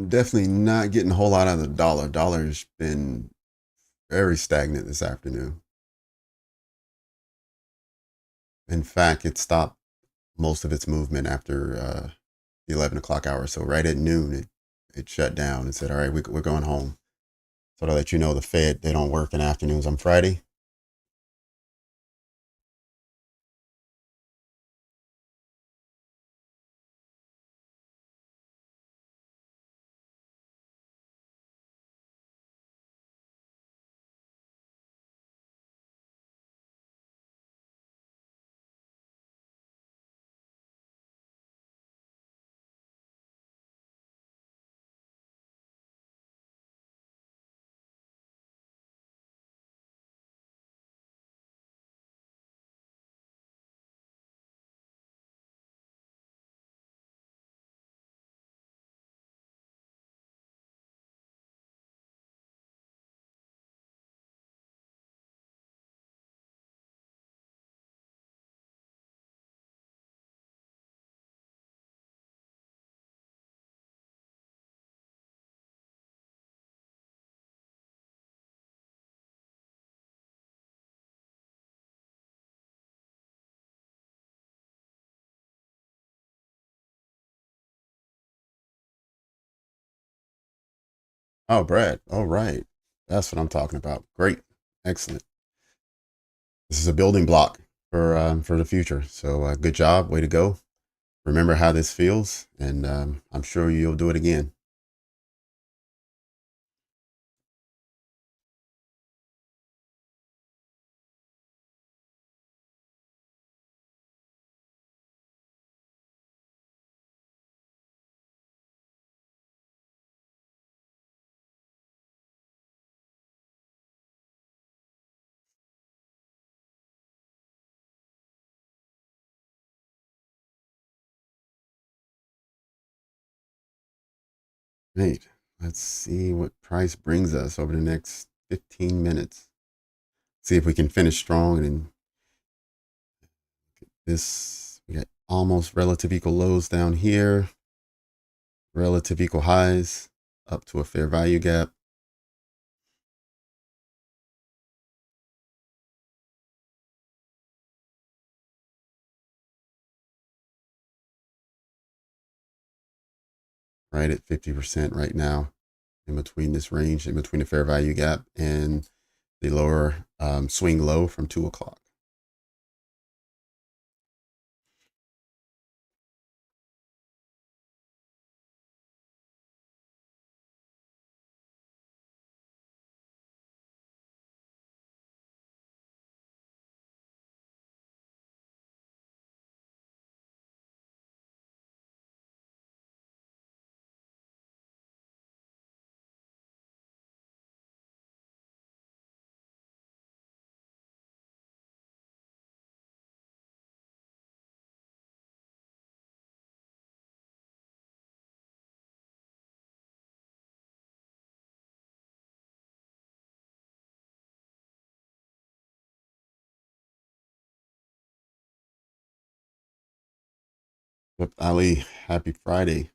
Definitely not getting a whole lot out of the dollar. Dollar's been very stagnant this afternoon. In fact, it stopped most of its movement after the 11 o'clock hour. So right at noon, it shut down and said, all right, we're going home. So to let you know, the Fed, they don't work in afternoons on Friday. Oh, Brad. All right. That's what I'm talking about. Great. Excellent. This is a building block for the future. So good job. Way to go. Remember how this feels. And I'm sure you'll do it again. Right. Let's see what price brings us over the next 15 minutes. See if we can finish strong and We got almost relative equal lows down here, relative equal highs up to a fair value gap. Right at 50% right now, in between this range, in between the fair value gap and the lower swing low from 2 o'clock. Yep, Ali, happy Friday.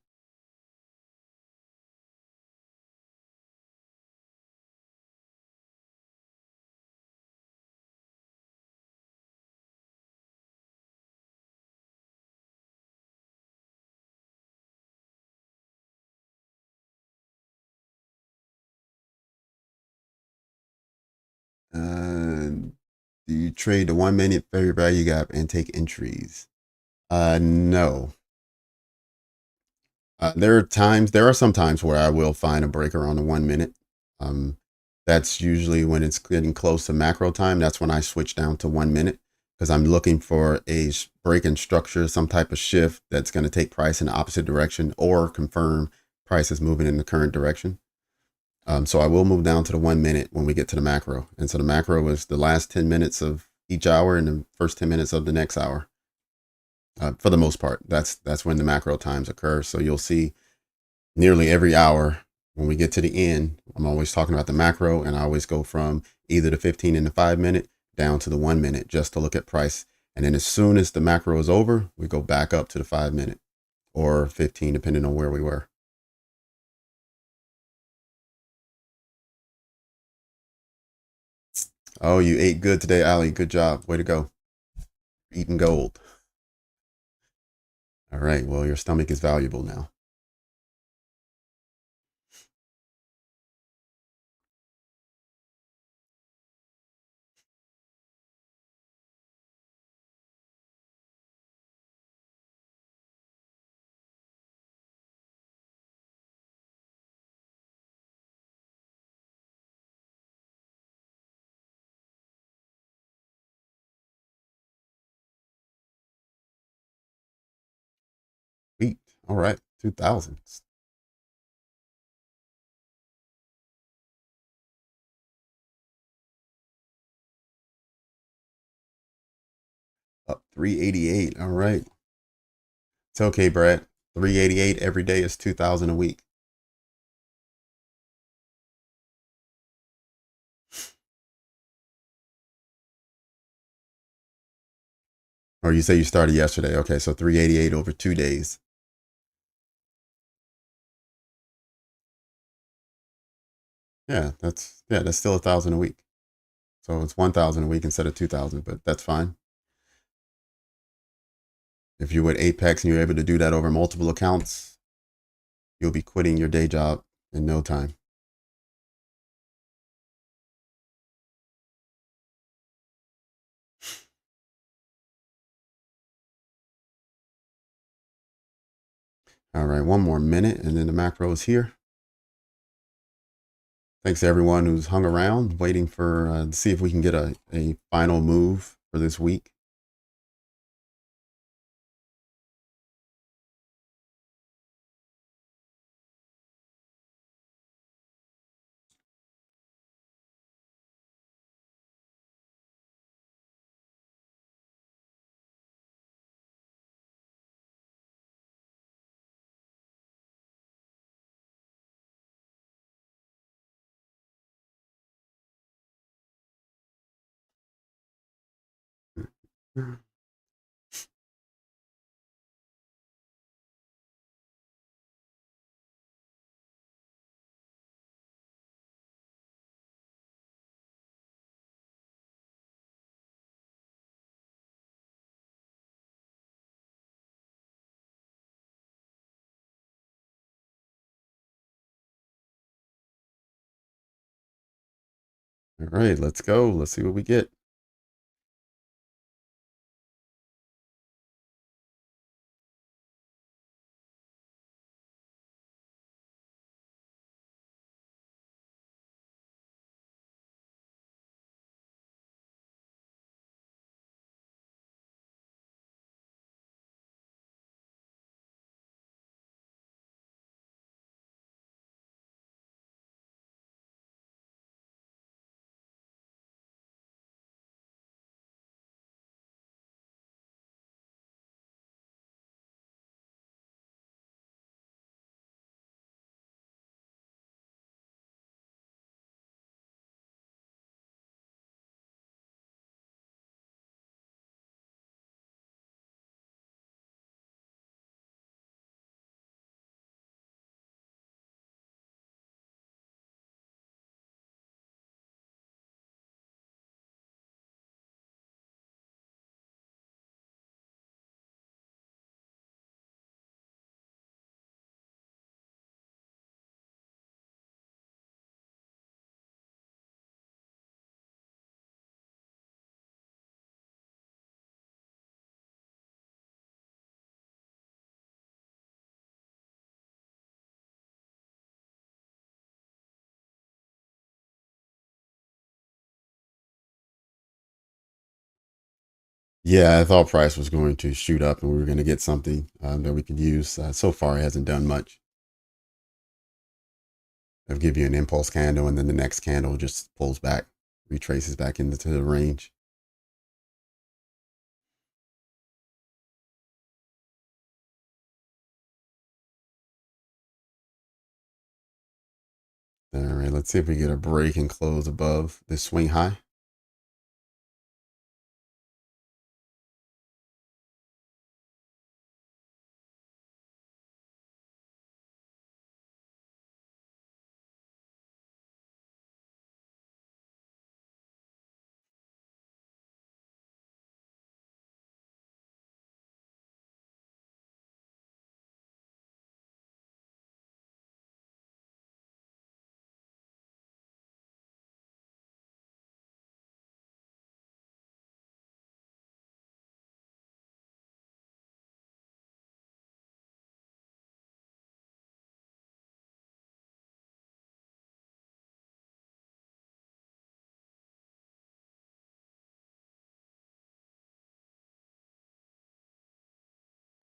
Do you trade the 1 minute fair value gap and take entries? No. There are some times where I will find a breaker on the 1 minute. Um, that's usually when it's getting close to macro time. That's when I switch down to 1 minute because I'm looking for a break in structure, some type of shift that's going to take price in the opposite direction or confirm price is moving in the current direction. So I will move down to the 1 minute when we get to the macro. And so the macro is the last 10 minutes of each hour and the first 10 minutes of the next hour. For the most part, that's when the macro times occur. So you'll see nearly every hour when we get to the end, I'm always talking about the macro, and I always go from either the 15 and the 5 minute down to the 1 minute just to look at price. And then as soon as the macro is over, we go back up to the 5 minute or 15, depending on where we were. Oh, you ate good today, Ali. Good job. Way to go. Eating gold. All right. Well, your stomach is valuable now. Sweet. All right. 2000s. Up 388. All right. It's okay, Brad. 388 every day is 2000 a week. Or you say you started yesterday. Okay, so 388 over 2 days. That's still 1,000 a week. So it's 1,000 a week instead of 2,000, but that's fine. If you're with Apex and you're able to do that over multiple accounts, you'll be quitting your day job in no time. All right, one more minute and then the macro is here. Thanks to everyone who's hung around waiting for to see if we can get a final move for this week. All right, let's go. Let's see what we get. Yeah, I thought price was going to shoot up and we were going to get something that we could use. So far, it hasn't done much. It'll give you an impulse candle, and then the next candle just pulls back, retraces back into the range. All right, let's see if we get a break and close above this swing high.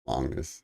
Long this.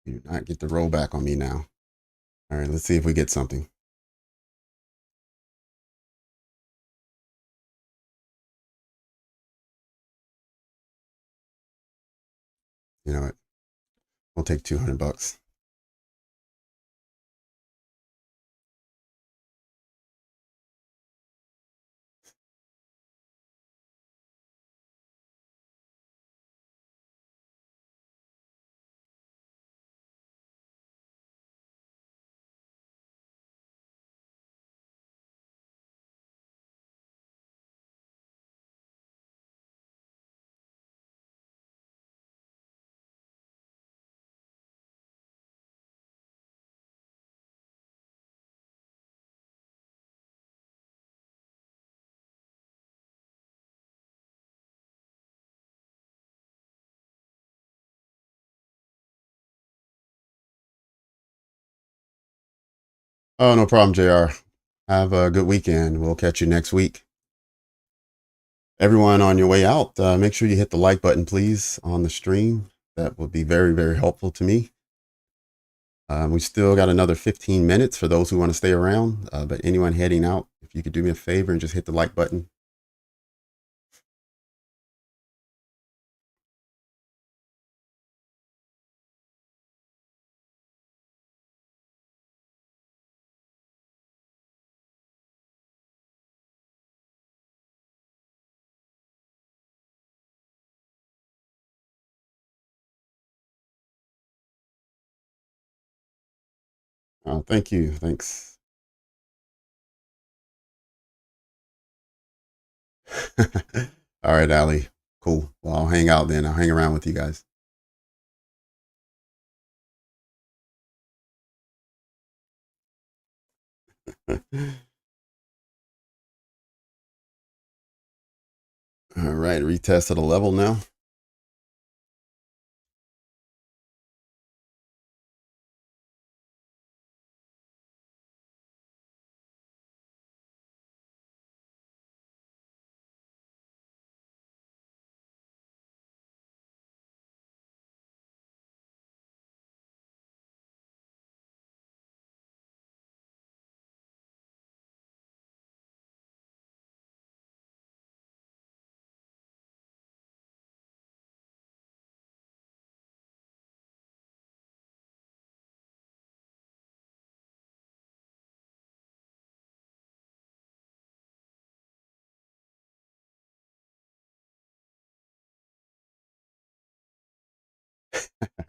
Do not get the rollback on me now. All right, let's see if we get something. You know what? We'll take 200 bucks. Oh, no problem, JR. Have a good weekend. We'll catch you next week. Everyone on your way out, make sure you hit the like button, please, on the stream. That would be very, very helpful to me. We still got another 15 minutes for those who want to stay around. But anyone heading out, if you could do me a favor and just hit the like button. Thank you. Thanks. All right, Ali. Cool. Well, I'll hang out then. I'll hang around with you guys. All right, retest at a level now.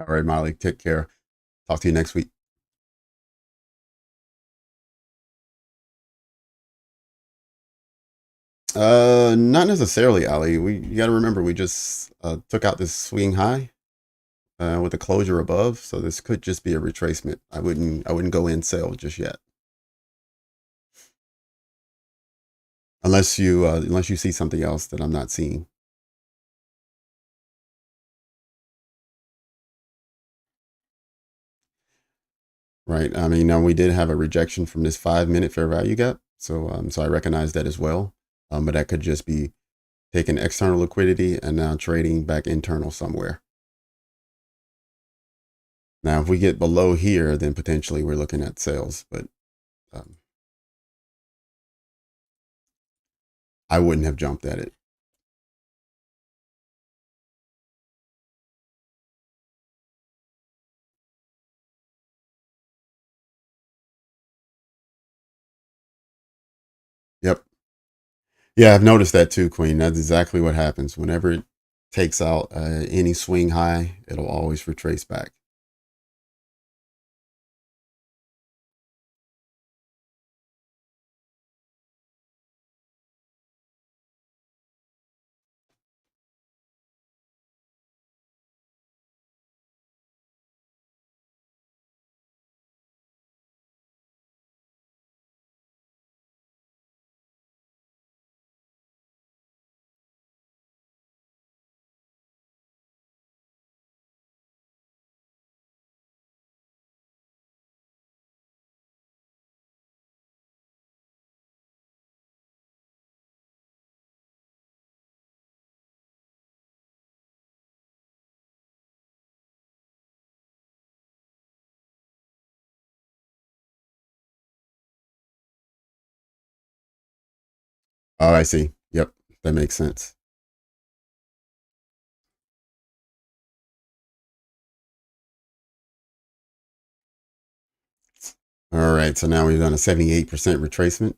All right, Molly, take care. Talk to you next week. Not necessarily, Ali. You got to remember we just took out this swing high with a closure above, so this could just be a retracement. I wouldn't go in sell just yet, unless you see something else that I'm not seeing. Right. I mean, we did have a rejection from this 5 minute fair value gap, so I recognize that as well. But that could just be taking external liquidity and now trading back internal somewhere. Now, if we get below here, then potentially we're looking at sales, but um, I wouldn't have jumped at it. Yep. Yeah, I've noticed that too, Queen. That's exactly what happens. Whenever it takes out any swing high, it'll always retrace back. Oh, I see. Yep, that makes sense. All right, so now we've done a 78% retracement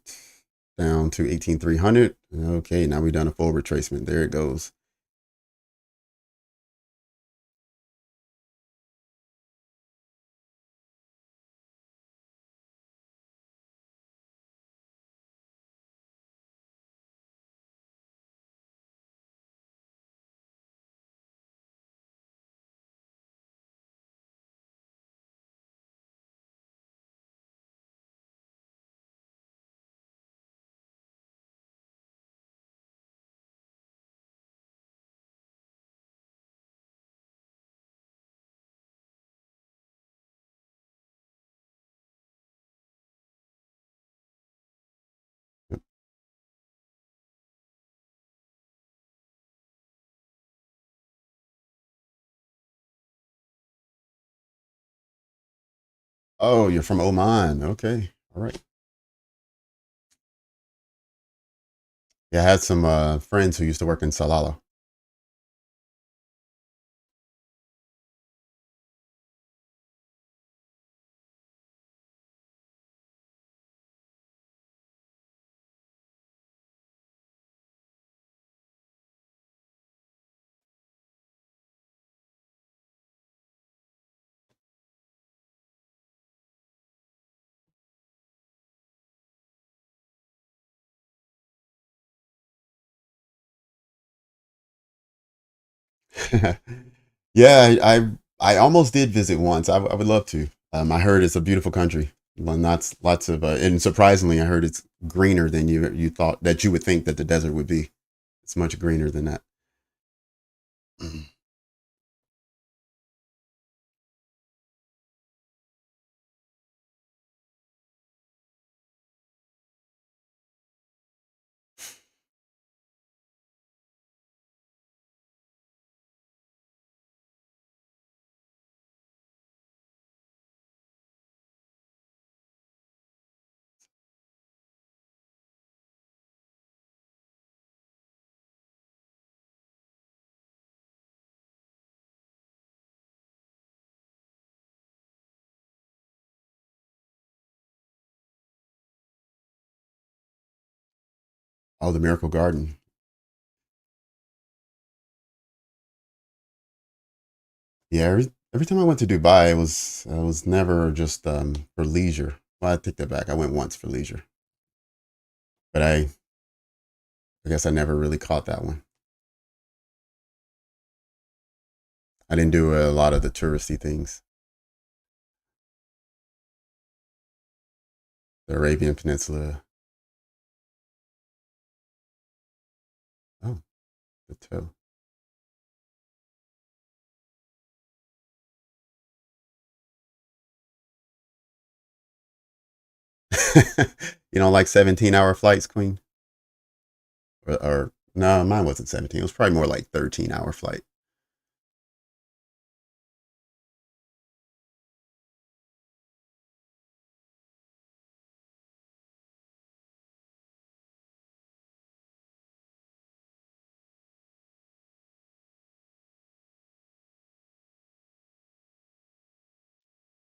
down to 18,300. Okay, now we've done a full retracement. There it goes. Oh, you're from Oman. Okay. All right. Yeah, I had some friends who used to work in Salalah. Yeah, I almost did visit once. I would love to. I heard it's a beautiful country. Lots of and surprisingly, I heard it's greener than you thought that you would think that the desert would be. It's much greener than that. Oh, the Miracle Garden. Yeah, every time I went to Dubai, it was never just for leisure. Well, I take that back. I went once for leisure, but I guess I never really caught that one. I didn't do a lot of the touristy things. The Arabian Peninsula. Oh, the toe. You know, like 17-hour flights, Queen? Or no, mine wasn't 17. It was probably more like 13-hour flight.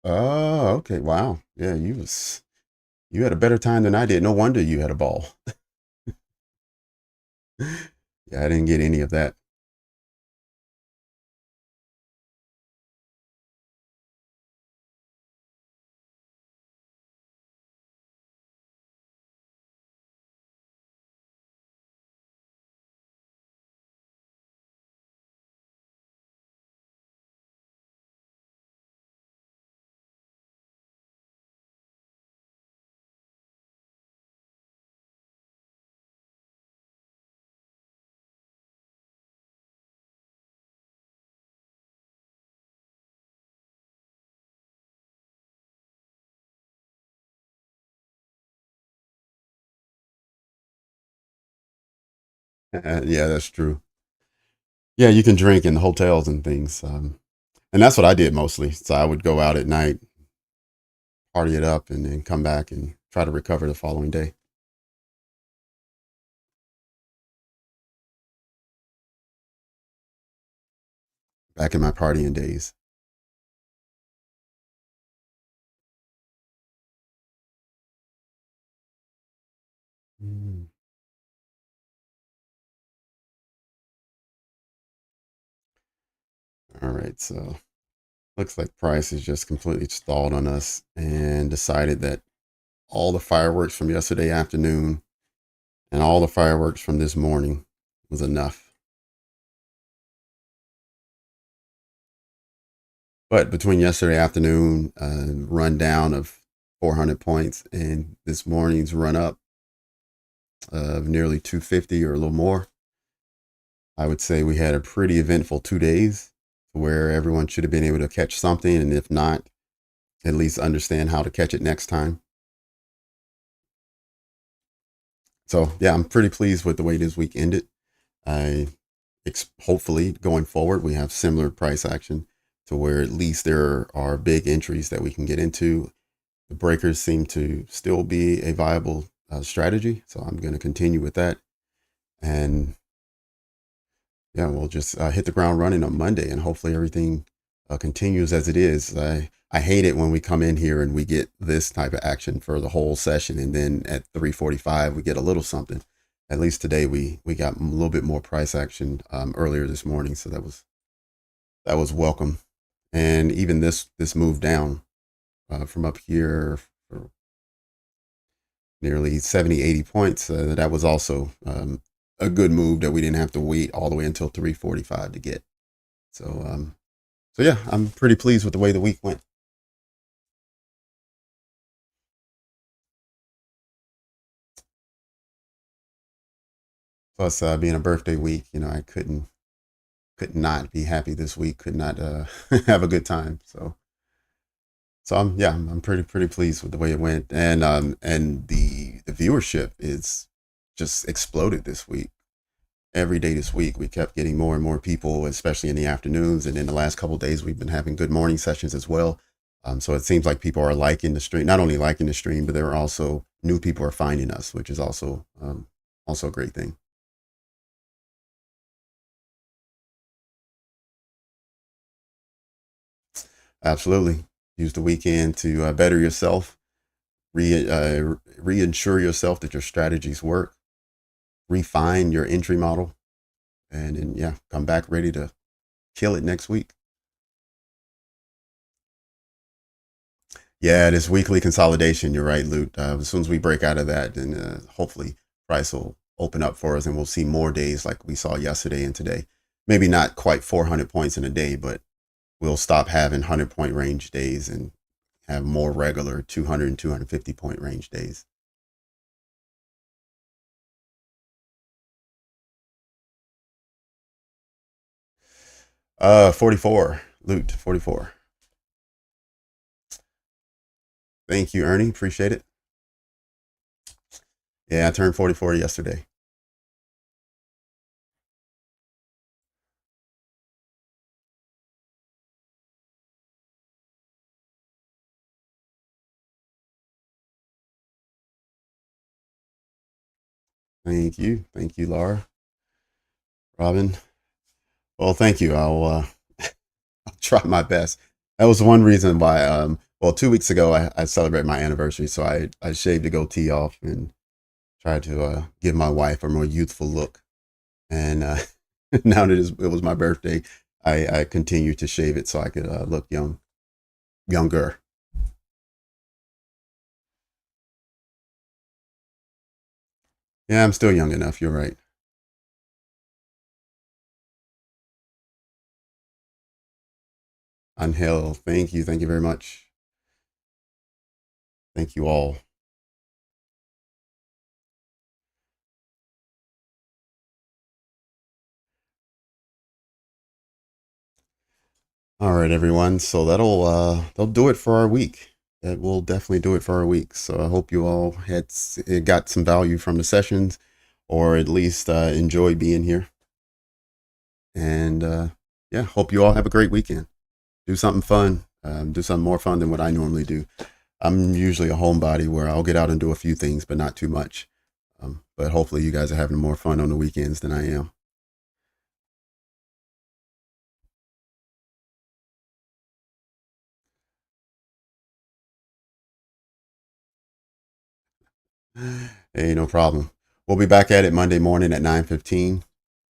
Oh, okay. Wow. Yeah, you had a better time than I did. No wonder you had a ball. Yeah, I didn't get any of that. Yeah, that's true. Yeah, you can drink in hotels and things. And that's what I did mostly. So I would go out at night, party it up, and then come back and try to recover the following day. Back in my partying days. Mm. All right, so looks like price is just completely stalled on us and decided that all the fireworks from yesterday afternoon and all the fireworks from this morning was enough. But between yesterday afternoon run down of 400 points and this morning's run up of nearly 250 or a little more, I would say we had a pretty eventful 2 days where everyone should have been able to catch something. And if not, at least understand how to catch it next time. So, yeah, I'm pretty pleased with the way this week ended. I hopefully going forward, we have similar price action to where at least there are big entries that we can get into The breakers seem to still be a viable strategy, so I'm going to continue with that. And yeah, we'll just hit the ground running on Monday, and hopefully everything continues as it is. I hate it when we come in here and we get this type of action for the whole session, and then at 3:45 we get a little something. At least today we got a little bit more price action earlier this morning, so that was welcome. And even this move down from up here for nearly 70, 80 points, that was also a good move that we didn't have to wait all the way until 3:45 to get. So so yeah, I'm pretty pleased with the way the week went. Plus, being a birthday week, I could not be happy this week. Could not have a good time. So I'm pretty pleased with the way it went, and the viewership is just exploded this week. Every day this week, we kept getting more and more people, especially in the afternoons, and in the last couple of days, we've been having good morning sessions as well. So it seems like people are liking the stream, not only liking the stream, but there are also new people are finding us, which is also a great thing. Absolutely. Use the weekend to better yourself, reinsure yourself that your strategies work, refine your entry model, and then, yeah, come back ready to kill it next week. Yeah, this weekly consolidation, you're right, Lute. As soon as we break out of that, then hopefully price will open up for us and we'll see more days like we saw yesterday and today. Maybe not quite 400 points in a day, but we'll stop having 100-point range days and have more regular 200 and 250-point range days. 44, Lute, 44. Thank you, Ernie. Appreciate it. Yeah, I turned 44 yesterday. Thank you, Laura, Robin. Well, thank you. I'll try my best. That was one reason why. Well, 2 weeks ago I celebrated my anniversary, so I shaved the goatee off and tried to give my wife a more youthful look. And now that it was my birthday, I continued to shave it so I could look younger. Yeah, I'm still young enough. You're right. Angel, thank you very much. Thank you all. All right, everyone. So that'll do it for our week. That will definitely do it for our week. So I hope you all got some value from the sessions, or at least enjoy being here. And yeah, hope you all have a great weekend. Do something fun. Do something more fun than what I normally do. I'm usually a homebody where I'll get out and do a few things, but not too much. But hopefully, you guys are having more fun on the weekends than I am. Hey, no problem. We'll be back at it Monday morning at 9:15,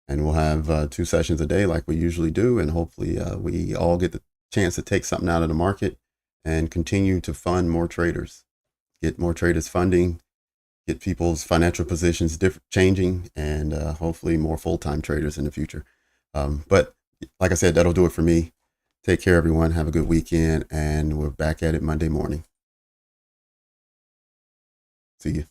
and we'll have 2 sessions a day like we usually do. And hopefully, we all get the chance to take something out of the market and continue to fund more traders, get more traders funding, get people's financial positions changing, and hopefully more full-time traders in the future. But like I said, that'll do it for me. Take care, everyone. Have a good weekend, and we're back at it Monday morning. See you.